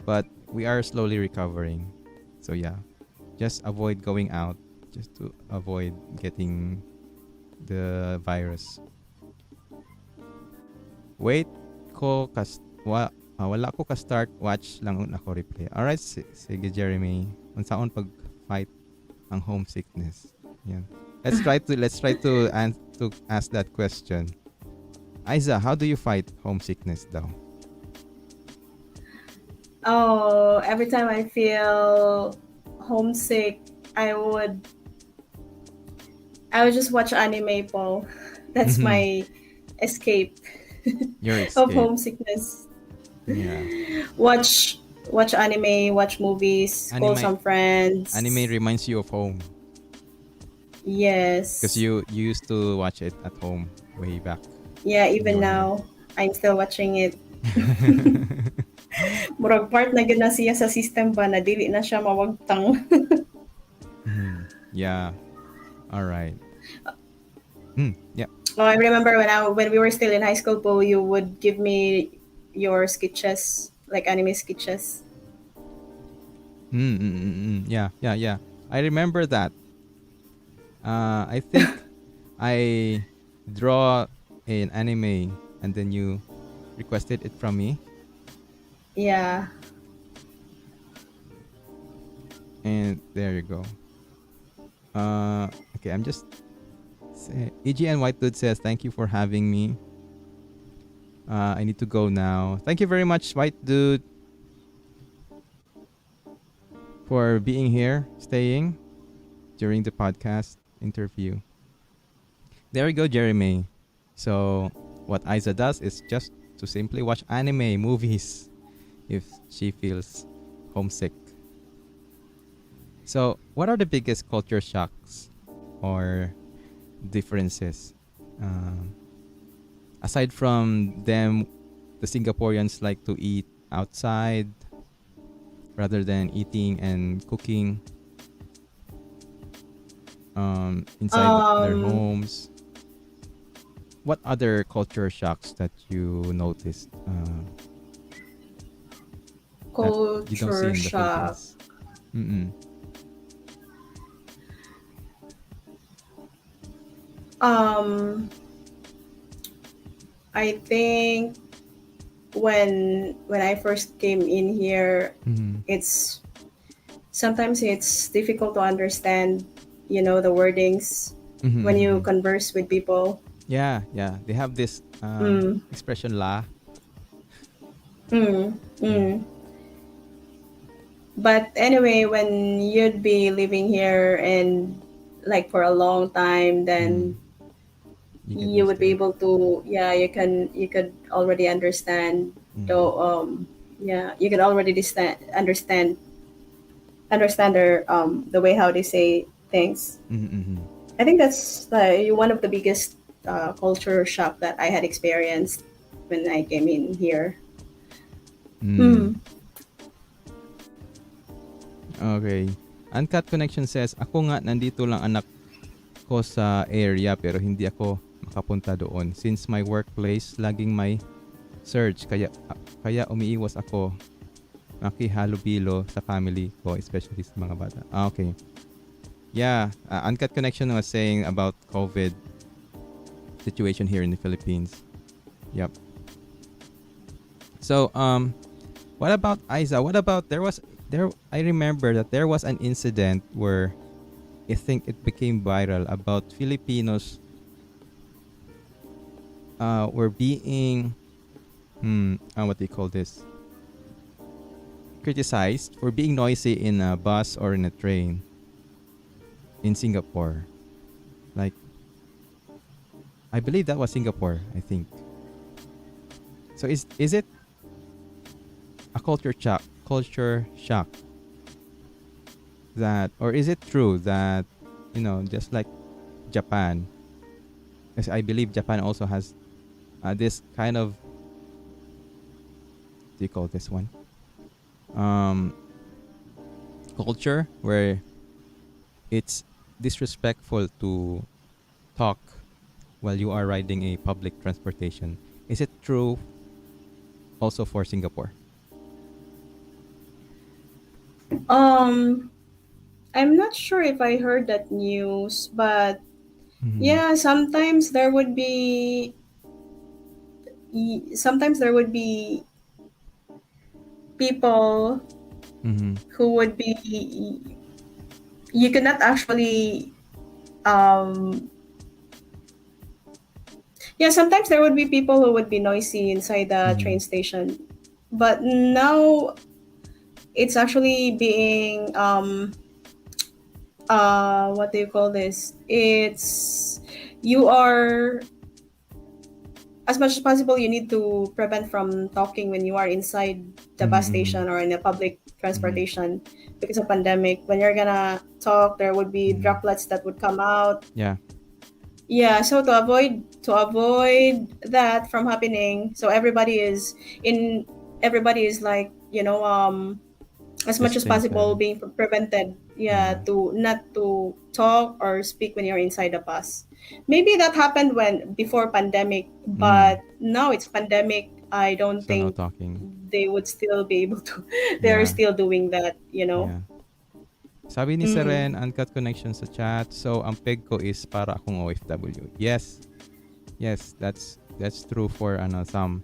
but we are slowly recovering. So yeah, just avoid going out, just to avoid getting the virus. Wait ko wala ko ka start, watch lang ako replay. Alright, sige Jeremy. Unsaon pag fight ang homesickness? Yan. Let's try to ask that question. Aiza, how do you fight homesickness daw?
Oh, every time I feel homesick, I would just watch anime, Paul. That's my escape
Your
of
escape.
homesickness.
Yeah.
Watch anime, watch movies, call some friends.
Anime reminds you of home
Yes.
because you used to watch it at home way back.
Yeah,
when you
even
were
now, I'm still watching it. Murag part na gid na siya sa system ba na dili na siya mawagtang.
Mhm. Yeah. All right. Yeah.
Oh, I remember when we were still in high school, Paul, you would give me your sketches, like anime sketches.
Yeah. I remember that. I think I draw an anime and then you requested it from me.
Yeah.
And there you go. Okay, I'm just EGN White Dude says thank you for having me. I need to go now. Thank you very much, White Dude. for being here, staying during the podcast interview. There we go, Jeremy. So, what Aiza does is just to simply watch anime movies if she feels homesick. So, what are the biggest culture shocks or differences? Um, Aside from them, the Singaporeans like to eat outside rather than eating and cooking inside their
Um,
homes. What other culture shocks that you noticed that you don't see
Culture
in the
shock.
Philippines? Mm-mm.
Um, I think when I first came in here,
Mm-hmm.
it's sometimes it's difficult to understand, the wordings
Mm-hmm.
when you
Mm-hmm.
converse with people.
Yeah, yeah. They have this
Mm,
expression la.
mm,
Yeah.
mm. But anyway, when you'd be living here and like for a long time,
Mm.
then
You get
you
used
would
to
be
it.
able to, yeah, you could already understand,
Mm.
though, yeah, you could already understand the way how they say things.
Mm-hmm. Mm-hmm.
I think that's one of the biggest culture shock that I had experienced when I came in here.
Mm.
Mm.
Okay. Uncut Connection says, ako nga nandito lang anak ko sa area pero hindi ako makapunta doon. Since my workplace, laging may surge. Kaya umiiwas ako makihalubilo sa family ko, especially sa mga bata. Okay. Yeah. Uncut Connection was saying about COVID situation here in the Philippines. Yep. So, what about Aiza? What about there? I remember that there was an incident where I think it became viral about Filipinos were being what do you call this? Criticized for being noisy in a bus or in a train in Singapore. Like I believe that was Singapore, I think. So is it a culture shock that, or is it true that, just like Japan, because I believe Japan also has this kind of, do you call this one, um, culture where it's disrespectful to talk while you are riding a public transportation. Is it true also for Singapore?
Um, I'm not sure if I heard that news, but
Mm-hmm.
yeah, sometimes there would be people
Mm-hmm.
who would be you could not actually um yeah, sometimes there would be people who would be noisy inside the
Mm-hmm.
train station, but now it's actually being what do you call this, it's you are, as much as possible, you need to prevent from talking when you are inside the bus
Mm-hmm.
station or in a public
Mm-hmm.
transportation because of pandemic. When you're gonna talk, there would be
Mm-hmm.
droplets that would come out.
Yeah.
Yeah, so to avoid that from happening, so everybody is like, as much as possible
Designated.
being prevented, yeah,
Yeah.
to not to talk or speak when you're inside the bus. Maybe that happened when before pandemic,
Mm.
but now it's pandemic, I don't
So no
think
talking.
they would still be able to. They're
Yeah.
still doing that.
Yeah. Sabi ni Seren,
Mm.
Uncut Connection sa chat. So, ang peg ko is para akong OFW. Yes. Yes, that's true for some,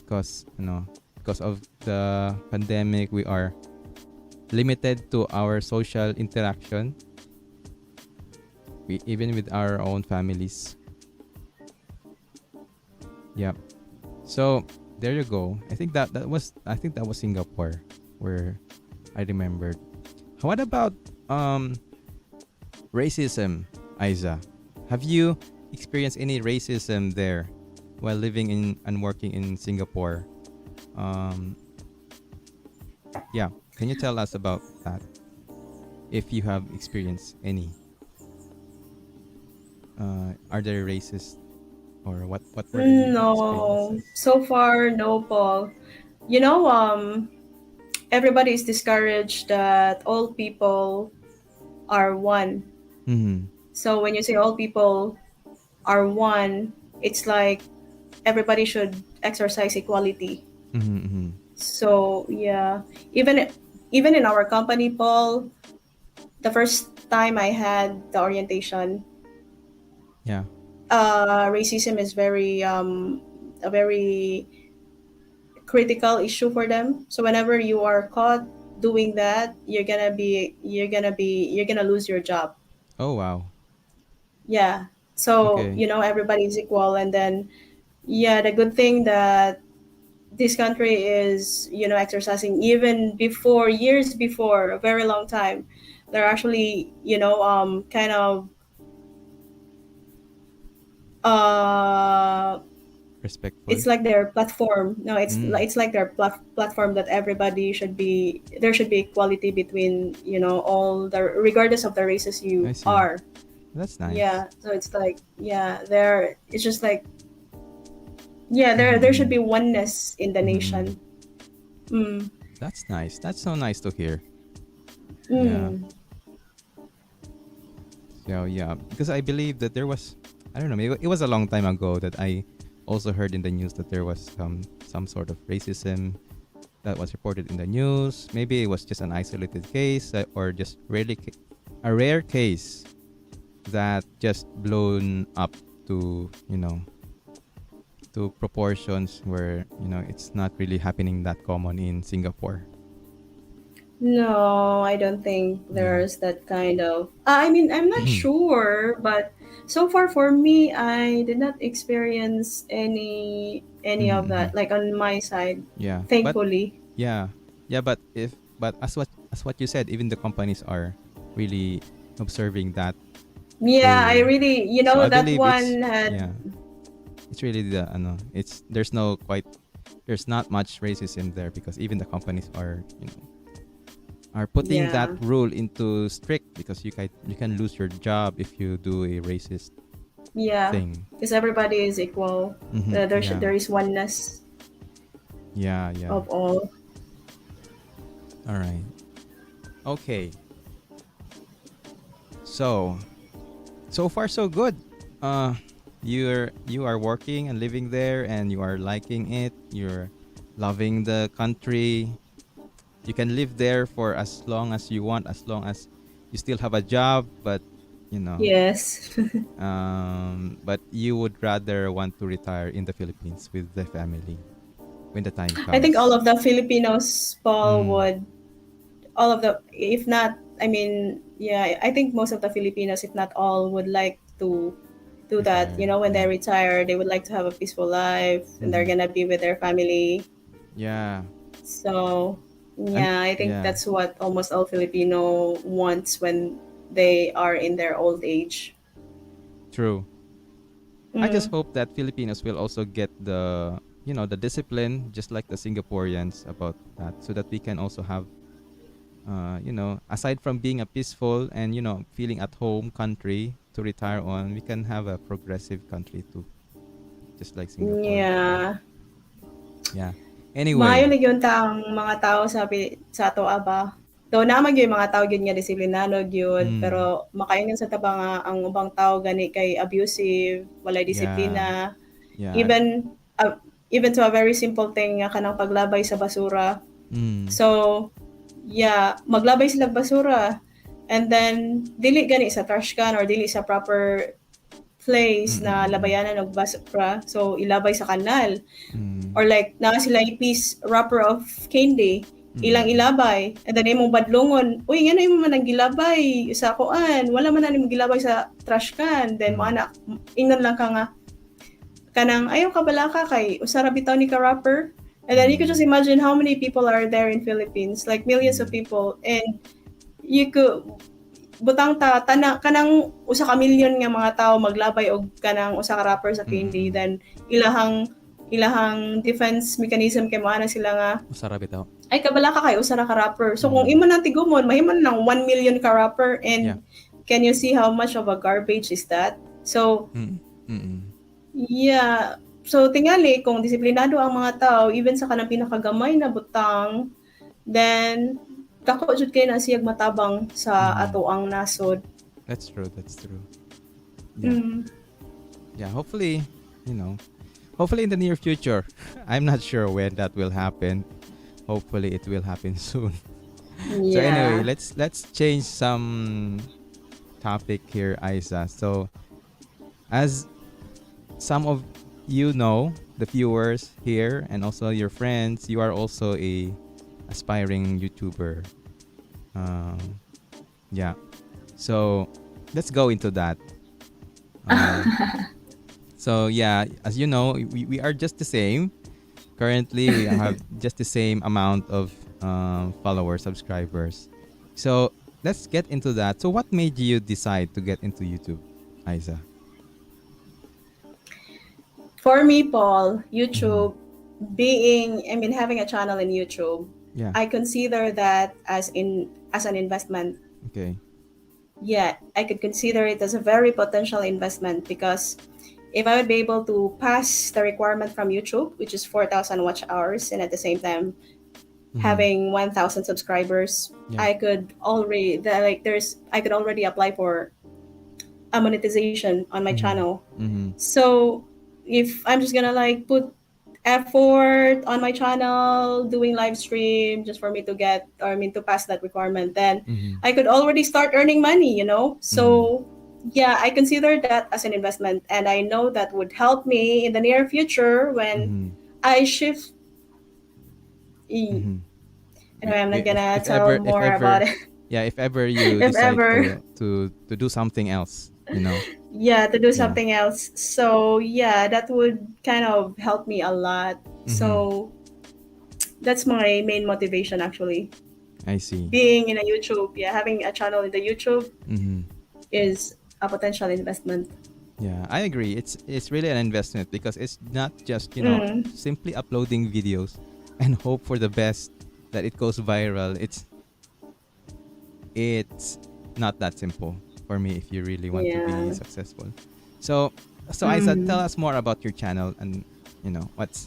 because because of the pandemic we are limited to our social interaction, even with our own families. Yep. So, there you go. I think that was Singapore where I remembered. What about racism, Aiza? Have you experienced any racism there while living in and working in Singapore? Um, yeah, can you tell us about that if you have experienced any? Are there racist or what were the
No,
experiences?
so far, no, Paul. You know, everybody is discouraged that all people are one.
Mm-hmm.
So when you say all people are one, it's like everybody should exercise equality.
Mm-hmm. Mm-hmm.
So yeah, even even in our company, Paul, the first time I had the orientation,
Yeah.
racism is very a very critical issue for them. So whenever you are caught doing that, you're gonna lose your job.
Oh wow.
Yeah. So
Okay.
you know everybody's equal, and then yeah, the good thing that this country is exercising even before years before a very long time, they're actually kind of uh
Respectful.
it's like their platform. No,
Mm.
it's like their platform that everybody should be there should be equality between all the regardless of the races
I
you
see.
are.
That's nice.
Yeah, so it's like there it's just like yeah,
Mm-hmm.
there should
Mm-hmm.
be oneness in the
Mm-hmm.
nation. Mm.
That's nice. That's so nice to hear. Yeah.
Mm.
So yeah, because I believe that there was, I don't know, maybe it was a long time ago that I also heard in the news that there was some sort of racism that was reported in the news. Maybe it was just an isolated case or just a rare case that just blown up to to proportions where it's not really happening that common in Singapore.
No, I don't think
Yeah.
there's that kind of. I mean, I'm not sure, but so far for me, I did not experience any of
Mm-hmm.
that, like on my side,
Yeah, but
thankfully.
yeah, yeah, but as what you said, even the companies are really observing that
Yeah, I
rule.
really,
So I
that
believe
one had.
yeah, it's really it's there's not much racism there because even the companies are putting that
Yeah,
rule into strict because you can lose your job if you do a racist
yeah,
thing.
because everybody is equal.
Mm-hmm. Yeah,
There is oneness
yeah, yeah.
of all.
All right. Okay. So so far so good. Uh, you are working and living there, and you are liking it. You're loving the country. You can live there for as long as you want, as long as you still have a job. But you know,
Yes.
but you would rather want to retire in the Philippines with the family when the time
I think all
comes.
of the Filipinos, Paul,
Mm,
would all of the if not I mean yeah I think most of the Filipinos if not all would like to do that
retire.
when they
Yeah.
retire they would like to have a peaceful life and they're
Mm-hmm.
gonna be with their family.
Yeah.
So
And
yeah, I think
yeah.
that's what almost all Filipino wants when they are in their old age.
True. I just
Mm.
hope that Filipinos will also get the discipline just like the Singaporeans about that so that we can also have aside from being a peaceful and feeling at home country to retire on, we can have a progressive country too, just like Singapore.
Yeah,
Yeah.
maayo
Anyway,
na gyud ta ang mga tao sa atoa ba. Though naman gyud mga tao gyud nga disiplinado gyud, pero
mm,
makaingon sa taba nga ang ubang tao gani kay abusive, walay
yeah,
disiplina.
yeah,
Even uh, even to a very simple thing nga kanang paglabay sa basura.
mm,
So, yeah, maglabay sila og basura. And then dili gani sa trash can or dili sa proper
mm,
place
mm,
na
mm,
labayanan og basura. So ilabay sa kanal.
mm,
Or like naa sila piece wrapper of candy
mm,
ilang
mm,
ilabay and then imong badlongon uy ngano imo man ang gilabay sa kuan wala man na nimo gilabay sa trash can then mo
mm,
anak ingon lang ka nga kanang ayaw ka bala ka kay usara bitaw ni ka rapper and then you could just
mm,
imagine how many people are there in Philippines like millions of
mm,
people and you could butang ta kanang usa ka milyon nga mga tao maglabay og kanang usa ka rapper sa candy,
Mm.
then ilahang defense mechanism kay moana sila nga
Usara bitaw.
ay kabala ka kay usa ra ka rapper. So kung
Mm.
imo na tigumon mahimon ng 1 million ka rapper,
Yeah.
and can you see how much of a garbage is that? So
Mm. Mm.
yeah, so tingali kung disiplinado ang mga tao even sa kanang pinakagamay na butang, then dako jud kay na siyag matabang sa
Mhm.
ato ang nasod.
That's true. That's true. Yeah.
Mm.
Yeah. Hopefully, hopefully in the near future. I'm not sure when that will happen. Hopefully it will happen soon. So anyway,
Yeah.
let's change some topic here, Aiza. So as some of the viewers here and also your friends, you are also a aspiring YouTuber. Um, yeah. So let's go into that. Um, so yeah, as you know, we are just the same. Currently, we have just the same amount of followers, subscribers. So let's get into that. So what made you decide to get into YouTube, Aiza?
For me, Paul,
Mm-hmm.
YouTube having a channel in YouTube,
Yeah.
I consider that as an investment.
Okay.
Yeah, I could consider it as a very potential investment because if I would be able to pass the requirement from YouTube, which is 4,000 watch hours, and at the same time
Mm-hmm.
having 1,000 subscribers,
Yeah.
I could already apply for a monetization on my
Mm-hmm.
channel.
Mm-hmm.
So if I'm just gonna like put effort on my channel doing live stream just for me to to pass that requirement, then
Mm-hmm.
I could already start earning money.
Mm-hmm.
So yeah, I consider that as an investment, and I know that would help me in the near future when
Mm-hmm.
I shift.
Mm-hmm.
Anyway, I'm not gonna
If
tell
ever
more about it.
yeah, if ever you
If
decide
ever,
to do something else,
yeah, to do
Yeah.
something else. So yeah, that would kind of help me a lot.
Mm-hmm.
So that's my main motivation actually.
I see.
Being in a YouTube, yeah, having a channel in the YouTube
Mm-hmm.
is a potential investment.
Yeah, I agree. It's really an investment because it's not just
Mm,
simply uploading videos and hope for the best that it goes viral. It's not that simple for me if you really want to be
yeah.
successful. So Isa, tell
Mm.
us more about your channel and what's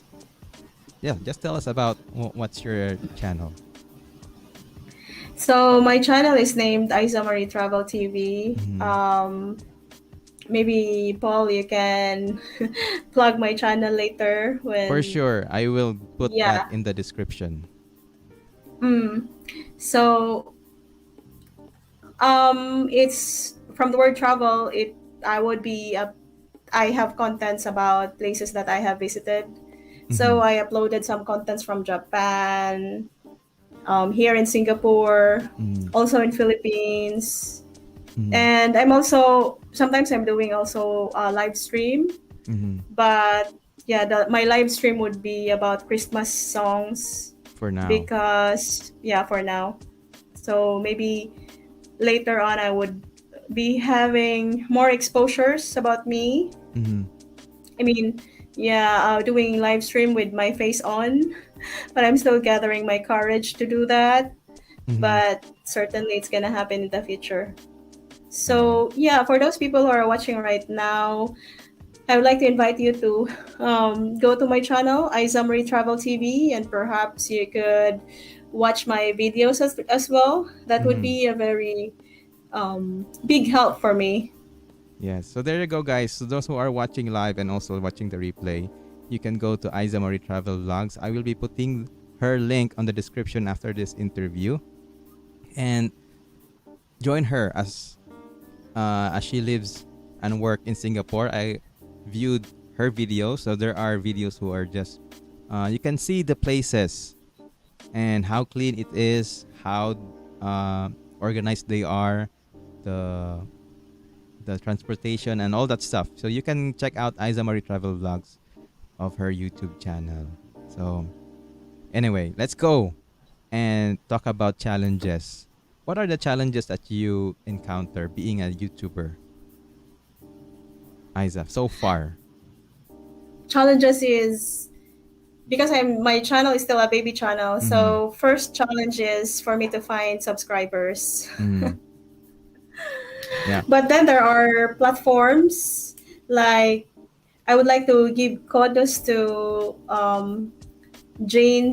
just tell us about what's your channel.
So my channel is named Aizzamarie Travel TV.
Mm-hmm.
Maybe Paul, you can plug my channel later
For
when,
sure, I will put that
yeah.
in the description.
Mm. So it's from the word travel. I would be I have contents about places that I have visited.
Mm-hmm.
So I uploaded some contents from Japan, here in Singapore,
Mm-hmm.
also in Philippines,
Mm-hmm.
and I'm also sometimes I'm doing also a live stream.
Mm-hmm.
But yeah, my live stream would be about Christmas songs
For now.
because yeah, for now. So maybe later on I would be having more exposures about me.
Mm-hmm.
I mean, yeah, doing live stream with my face on, but I'm still gathering my courage to do that.
Mm-hmm.
But certainly it's gonna happen in the future.
All right.
So yeah, for those people who are watching right now, I would like to invite you to go to my channel, Aizzamarie Travel TV, and perhaps you could watch my videos as well. That would
Mm-hmm.
be a very big help for me.
Yes. So there you go, guys. So those who are watching live and also watching the replay, you can go to Aizzamarie Travel Vlogs. I will be putting her link on the description after this interview, and join her as she lives and work in Singapore. I viewed her videos, so there are videos who are just you can see the places and how clean it is, how organized they are, the the transportation and all that stuff. So you can check out Aizzamarie Travel Vlogs of her YouTube channel. So anyway, let's go and talk about challenges. what are the challenges that you encounter being a YouTuber, Aiza, so far?
Challenges is because my channel is still a baby channel.
Mm-hmm.
So first challenge is for me to find subscribers.
Mm-hmm. Yeah.
But then there are platforms like I would like to give kudos to Jane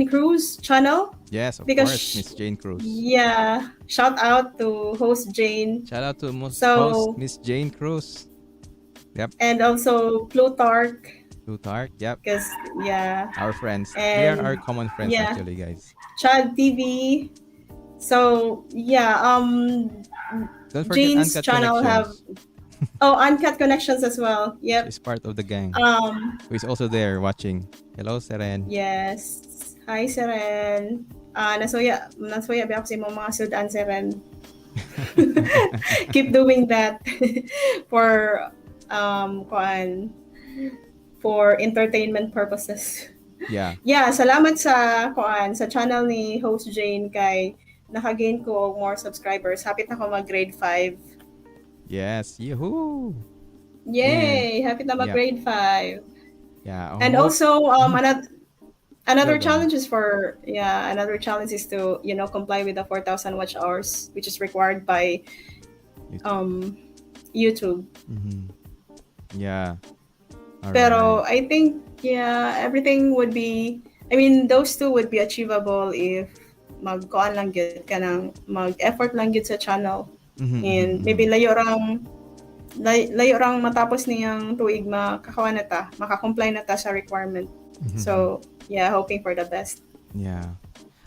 Cruz channel
Yes, of
because
course, Miss Jane Cruz.
yeah, shout out to host Jane.
Shout out to host
So
Miss Jane Cruz. Yep.
and also Plutarch
Plutarch. Yep.
because yeah,
Our friends. They are our
and
common friends,
yeah,
actually, guys.
Chad TV. So yeah,
Don't forget
Jane's
Uncut
channel have
Connections.
Uncut Connections as well. Yep.
She's part of the gang.
Um,
Who is also there watching. Hello, Seren.
yes. Hi, Seren. Nasuya ba ako sa imong mga sudan, Seren? Keep doing that for kuan for entertainment purposes.
Yeah.
Yeah, salamat sa kuan sa channel ni host Jane kay naka-gain ko og more subscribers. Hapit na ko mag grade 5.
Yes. Yahoo! And
Yay! Hapit na mag
yeah.
grade 5.
Yeah.
And
Hope.
also another
Go ahead.
challenge is another challenge is to comply with the 4,000 watch hours which is required by YouTube.
Mm-hmm. Yeah. All
Pero
right.
I think everything would be those two would be achievable if mag-kuan lang gyud ka nang mag-effort lang gyud sa channel.
Mm-hmm,
And
mm-hmm,
maybe layo rang matapos niyang tuig maka-comply na ta sa requirement.
mm-hmm.
So, yeah, hoping for the best.
Yeah.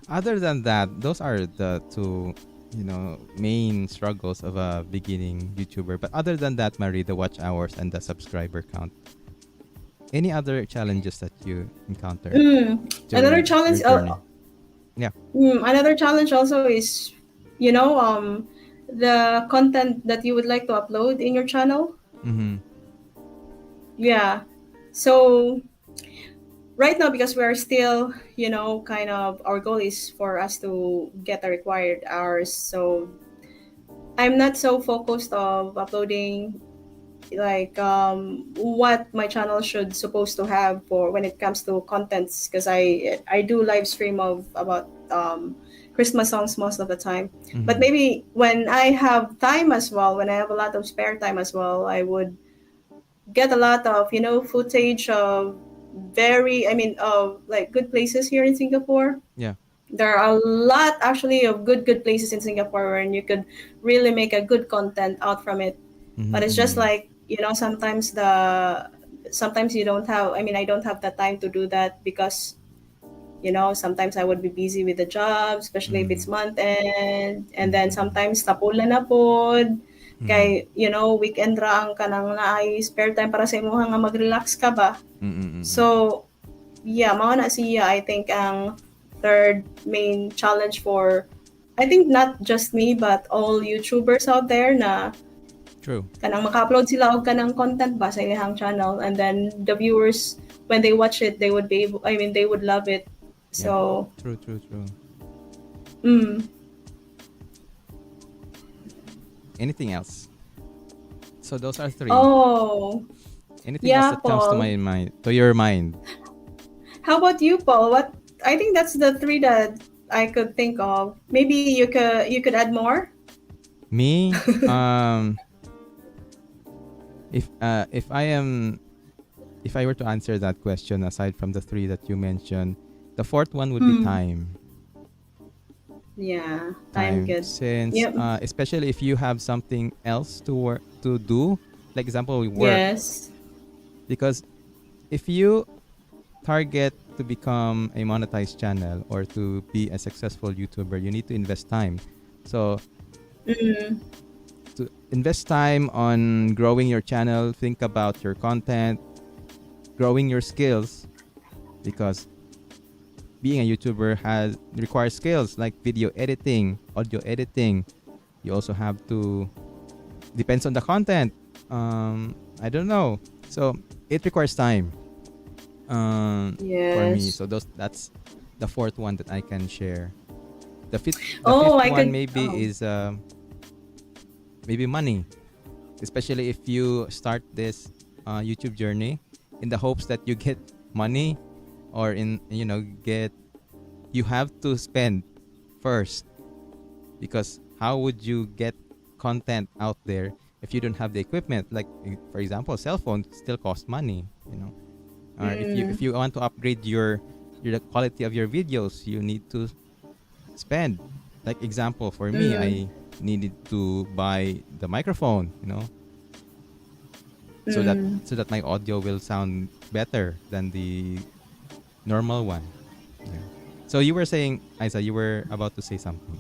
Other than that, those are the two, main struggles of a beginning YouTuber. But other than that, Marie, the watch hours and the subscriber count. Any other challenges that you encounter?
Another challenge
your journey? Yeah.
another challenge also is the content that you would like to upload in your channel.
Mm-hmm.
Yeah. So right now, because we're still, kind of our goal is for us to get the required hours. So I'm not so focused of uploading like what my channel should supposed to have for when it comes to contents because I do live stream of about Christmas songs most of the time.
Mm-hmm.
But maybe when I have time as well, when I have a lot of spare time as well, I would get a lot of footage of like good places here in Singapore.
Yeah.
There are a lot actually of good places in Singapore where you could really make a good content out from it.
Mm-hmm,
But it's just like sometimes you don't have I don't have the time to do that because sometimes I would be busy with the job, especially if it's month end, and then sometimes tapulan na pod kay weekend ra ang kanang naay spare time para sa imong nga mag-relax ka ba. So yeah, mao na siya I think ang third main challenge for I think not just me but all YouTubers out there na
True.
kanang maka-upload sila og kanang content ba sa ilang channel and then the viewers when they watch it they would they would love it. So
True. Anything else? So those are 3.
Oh.
Anything else that comes to
Paul.
my mind, to your mind?
How about you, Paul? What I think that's the 3 that I could think of. Maybe you could add more?
Me? If I were to answer that question aside from the 3 that you mentioned, the 4th one would be time.
Yeah, time good.
Since especially if you have something else to do, like example we work.
Yes.
Because if you target to become a monetized channel or to be a successful YouTuber, you need to invest time. So to invest time on growing your channel, think about your content, growing your skills, because being a YouTuber requires skills like video editing, audio editing. You also have to depends on the content. I don't know. So it requires time. For me.
Yes.
So that's the 4th one that I can share. The
Oh,
fifth
I
one
could.
maybe
Oh.
is maybe money, especially if you start this YouTube journey in the hopes that you get money, or in get you have to spend first, because how would you get content out there if you don't have the equipment? Like, for example, cell phone still cost money, or if
Mm,
you want to upgrade your the quality of your videos, you need to spend. Like, example, for me,
mm,
I needed to buy the microphone, so that
mm.
my audio will sound better than the normal one. Yeah. So you were saying, Isa, you were about to say something.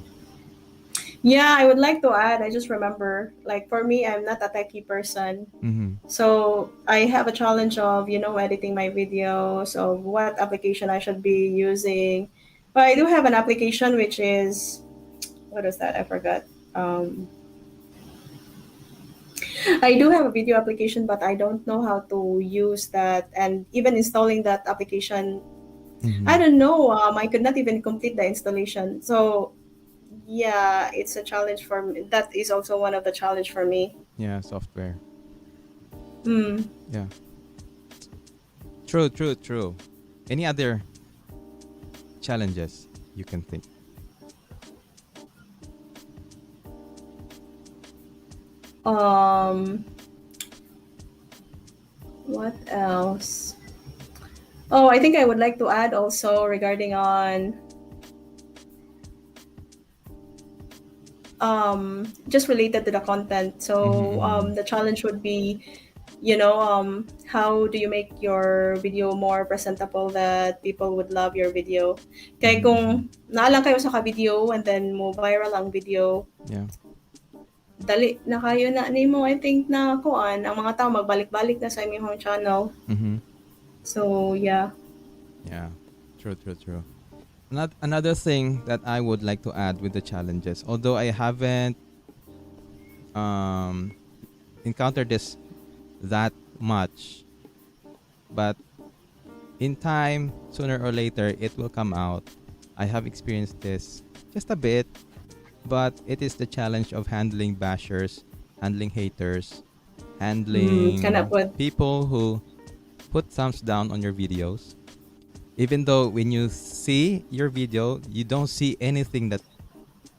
Yeah, I would like to add. I just remember, like for me, I'm not a techie person,
Mm-hmm.
so I have a challenge of editing my videos, of what application I should be using. But I do have an application which is, what is that? I forgot. Um, I do have a video application, but I don't know how to use that. And even installing that application, I
Mm-hmm.
don't know. I could not even complete the installation. So yeah, it's a challenge for me. That is also one of the challenge for me.
Yeah, software.
Mm.
Yeah. True, true, true. Any other challenges you can think?
Um, what else? Oh, I think I would like to add also regarding on just related to the content.
Mm-hmm,
So
mm-hmm.
the challenge would be, how do you make your video more presentable that people would love your video? Kaya
Mm-hmm, mm-hmm.
kung naalang kayo sa ka-video and then mo viral ang video,
Yeah.
dali na kayo na nimo I think na kuan ang mga tao magbalik-balik na sa imong channel.
Mm-hmm.
So yeah.
Yeah. True, true, true. Another thing that I would like to add with the challenges, although I haven't um encountered this that much, but in time, sooner or later, it will come out. I have experienced this just a bit, but it is the challenge of handling bashers, handling haters,
Kana
handling
pod.
people who put thumbs down on your videos. Even though when you see your video, you don't see anything that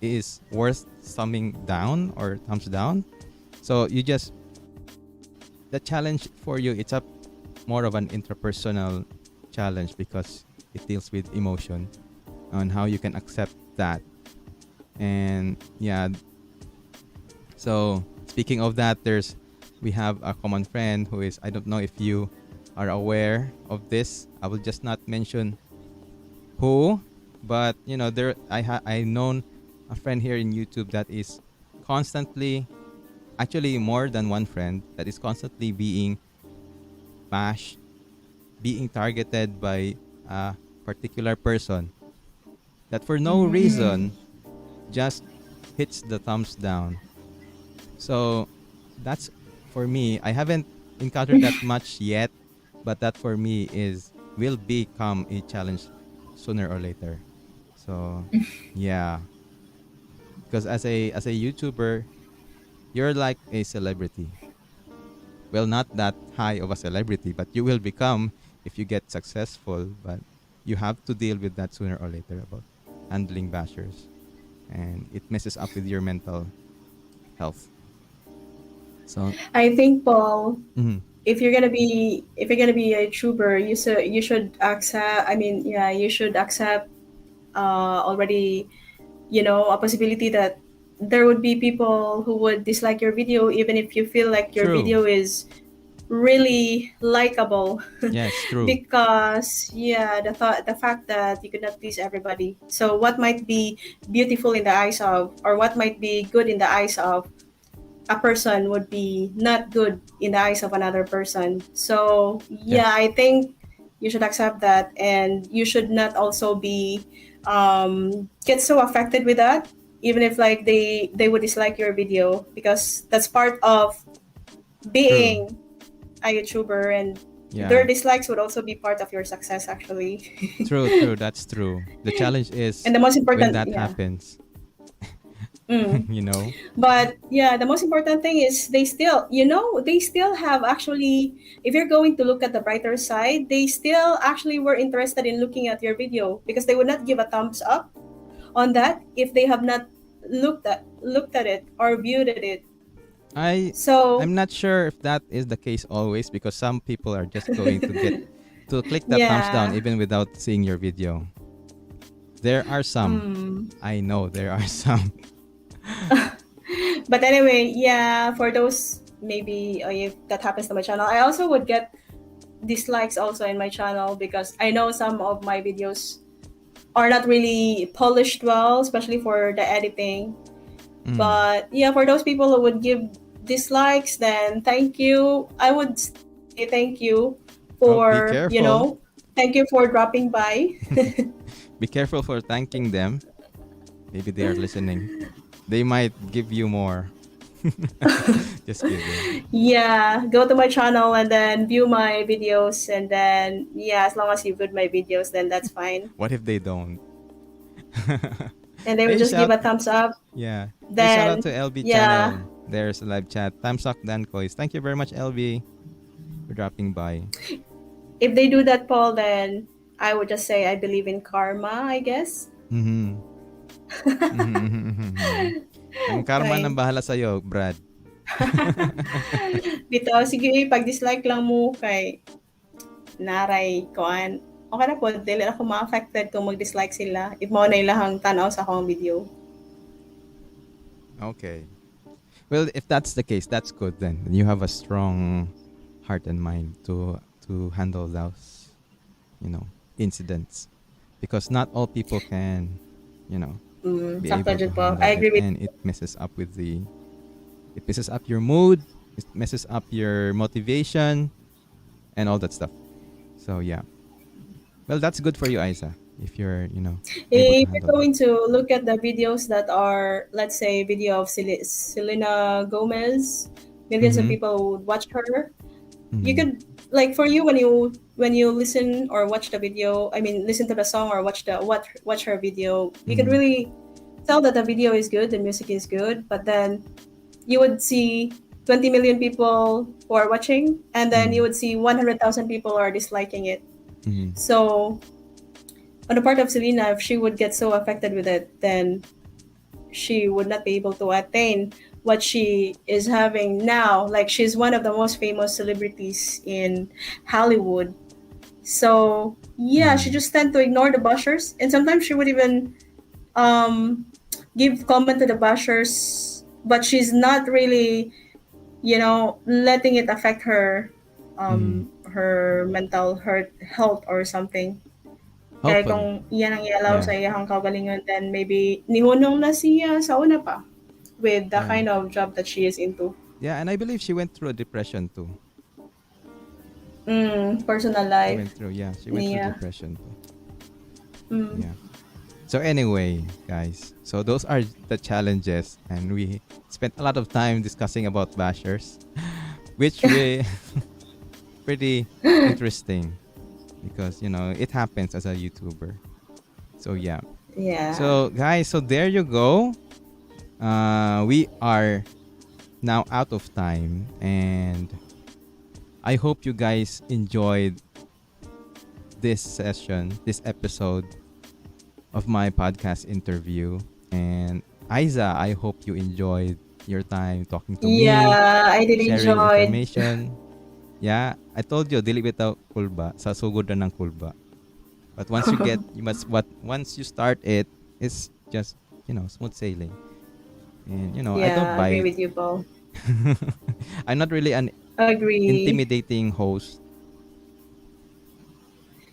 is worth thumbing down or thumbs down. So you just the challenge for you, it's a more of an interpersonal challenge because it deals with emotion on how you can accept that. And yeah, so speaking of that, we have a common friend who is, I don't know if you are aware of this. I will just not mention who, but there I known a friend here in YouTube that is constantly, actually more than one friend, that is constantly being bashed, being targeted by a particular person that for no reason just hits the thumbs down. So that's for me. I haven't encountered that much yet, but that for me is will become a challenge sooner or later. So yeah, because as a YouTuber, you're like a celebrity. Well, not that high of a celebrity, but you will become if you get successful. But you have to deal with that sooner or later about handling bashers, and it messes up with your mental health. So,
I think Paul,
mhm,
if you're gonna be a YouTuber, you should accept. I mean, yeah, you should accept already. A possibility that there would be people who would dislike your video, even if you feel like your
true.
video is really likable.
Yes, true.
Because yeah, the fact that you could not please everybody. So what might be beautiful in the eyes of, or what might be good in the eyes of a person, would be not good in the eyes of another person. So
Yeah,
yeah, I think you should accept that, and you should not also be get so affected with that, even if like they would dislike your video, because that's part of
true.
being a YouTuber. And
Yeah.
Their dislikes would also be part of your success, actually.
True, true. That's true. The challenge is
And the most
when
important,
that
yeah.
happens,
Mm.
you know?
But yeah, the most important thing is they still, they still have actually, if you're going to look at the brighter side, they still actually were interested in looking at your video because they would not give a thumbs up on that if they have not looked at it or viewed it.
I
So
I'm not sure if that is the case always because some people are just going to get to click that thumbs down
yeah.
even without seeing your video. There are some.
Mm.
I know there are some.
But anyway, yeah, for those maybe if that happens to my channel, I also would get dislikes also in my channel because I know some of my videos are not really polished well, especially for the editing.
Mm.
But yeah, for those people who would give dislikes, then thank you. I would say thank you
Oh, be
for,
careful.
thank you for dropping by.
Be careful for thanking them. Maybe they are listening. They might give you more. Just kidding.
Yeah, go to my channel and then view my videos. And then, yeah, as long as you viewed my videos, then that's fine.
What if they don't?
And they would
Hey,
just give
shout.
a thumbs up.
Yeah. Hey, shout out
Then,
to LB
yeah,
channel. There's a live chat. Thumbs up, Dan Kois. Thank you very much, LB, for dropping by.
if they do that, Paul, then I would just say I believe in karma, I guess.
Mm-hmm. Ang karma
Okay.
nang bahala sa'yo, Brad.
Dito, sige, pag-dislike lang mo kay naray kuan. Okay na po, dili ako ma-affected kung mag-dislike sila. If mo na ilahang tanaw sa akong video.
Okay. Well, if that's the case, that's good then. You have a strong heart and mind to handle those, incidents. Because not all people can, be
Sakto
able to
jud po.
handle
I
it,
agree with
and it messes up it messes up your mood, it messes up your motivation, and all that stuff. So yeah. Well, that's good for you, Isa, if you're, able to
If you're
handle that.
going to look at the videos that are, let's say, video of Selena Gomez, millions of
Mm-hmm.
people would watch her. You
Mm-hmm.
could, like, for you, when you listen or watch the video, I mean, listen to the song or watch her video, you could
Mm-hmm.
really tell that the video is good, the music is good, but then you would see 20 million people who are watching, and then you
Mm-hmm.
would see 100,000 people are disliking it.
Mm-hmm.
So on the part of Selena, if she would get so affected with it, then she would not be able to attain what she is having now. Like, she's one of the most famous celebrities in Hollywood. So yeah, she
Mm-hmm.
just tend to ignore the bashers, and sometimes she would even um, give comment to the bashers, but she's not really, letting it affect her,
Mm-hmm.
her mental health or something. Kaya
Hopefully.
kung iyan ang i-allow
Yeah.
sa iyahang kaugalingon, then maybe nihunong na siya sa una pa with the
Yeah.
kind of job that she is into.
Yeah, and I believe she went through a depression too.
Personal
She
life
went through, yeah, she went through
niya.
depression too.
Mm.
Yeah. So anyway, guys, so those are the challenges, and we spent a lot of time discussing about bashers, which we pretty interesting because it happens as a YouTuber. So yeah.
Yeah.
So guys, so there you go. We are now out of time, and I hope you guys enjoyed this session, this episode of my podcast interview. And Aiza, I hope you enjoyed your time talking to me,
Yeah, I did
sharing
enjoy.
information. Yeah, I told you, dili bitaw kulba, sa sugod na ng kulba. But once you start it, it's just, smooth sailing. And, I don't
Yeah, agree
bite.
with you, Paul.
I'm not really an
Agree.
intimidating host.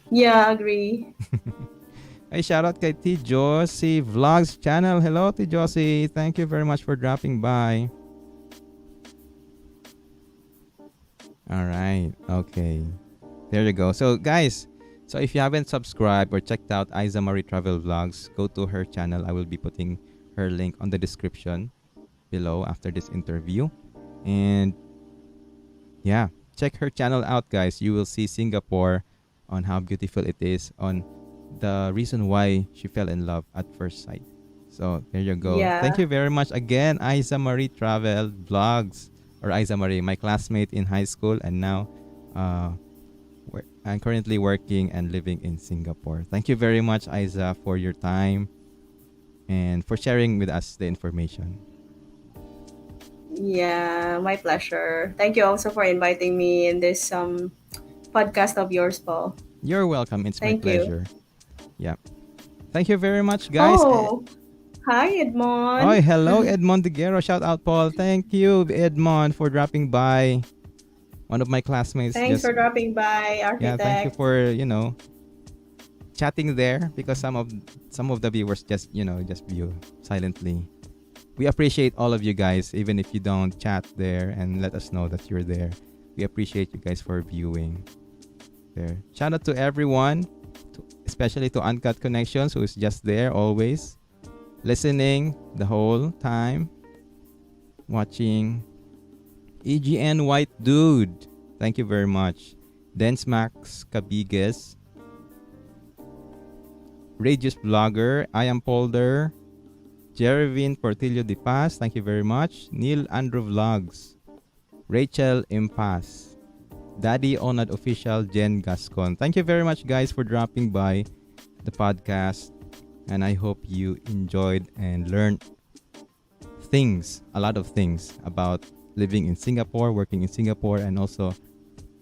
Yeah, agree.
Hey, shout out kay T. Josie Vlogs channel. Hello, T. Josie. Thank you very much for dropping by. All right. Okay. There you go. So, guys, if you haven't subscribed or checked out Aizzamarie Travel Vlogs, go to her channel. I will be putting her link on the description below after this interview. And yeah, check her channel out, guys. You will see Singapore, on how beautiful it is, on the reason why she fell in love at first sight. So there you go. Thank
Yeah.
you very much again, Aizzamarie Travel Vlogs, or Aizzamarie, my classmate in high school, and now uh, I'm currently working and living in Singapore. Thank you very much, Aiza, for your time and for sharing with us the information.
Yeah, my pleasure. Thank you also for inviting me in this podcast of yours, Paul.
You're welcome. It's my
Thank you.
pleasure. Yeah. Thank you very much, guys.
Oh, hi,
Oh,
Edmond.
hello, Edmond Diguero. Shout out, Paul. Thank you, Edmond, for dropping by. One of my classmates
Thanks
just,
for dropping by,
yeah, thank you
architect.
for, chatting there, because some of the viewers just, just view silently. We appreciate all of you guys, even if you don't chat there and let us know that you're there. We appreciate you guys for viewing there. Shout out to everyone, especially to Uncut Connections, who is just there always, listening the whole time, watching. EGN White Dude, thank you very much. Dance Max Cabiges, Radius Vlogger, I am Polder, Jervin Portillo de Paz, thank you very much. Neil Andrew Vlogs, Rachel Impas, Daddy Onad Official, Jen Gascon. Thank you very much, guys, for dropping by the podcast. And I hope you enjoyed and learned a lot of things about living in Singapore, working in Singapore, and also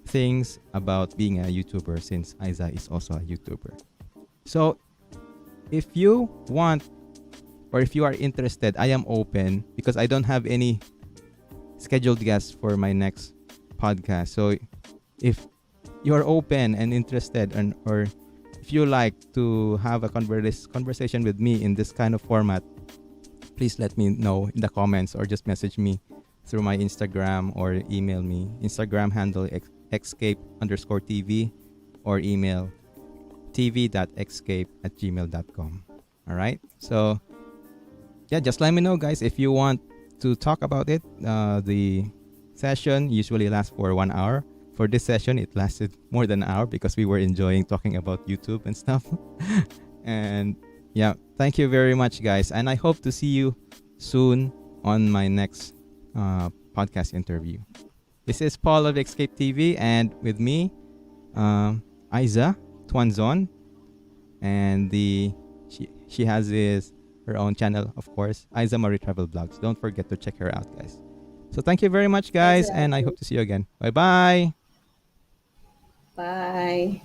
things about being a YouTuber, since Aiza is also a YouTuber. So if you want, or if you are interested, I am open, because I don't have any scheduled guests for my next podcast. So if you're open and interested, or if you like to have a conversation with me in this kind of format, please let me know in the comments, or just message me through my Instagram, or email me. Instagram handle escape_TV, or email tv.escape@gmail.com. All right. So yeah, just let me know, guys, if you want to talk about it. The session usually lasts for 1 hour. For this session, it lasted more than an hour, because we were enjoying talking about YouTube and stuff. And yeah, thank you very much, guys. And I hope to see you soon on my next podcast interview. This is Paul of Escape TV, and with me, Aiza Tuanzon, and she has her own channel, of course, Aizzamarie Travel Vlogs. Don't forget to check her out, guys. So thank you very much, guys, and I
Exactly.
hope to see you again. Bye bye.
Bye.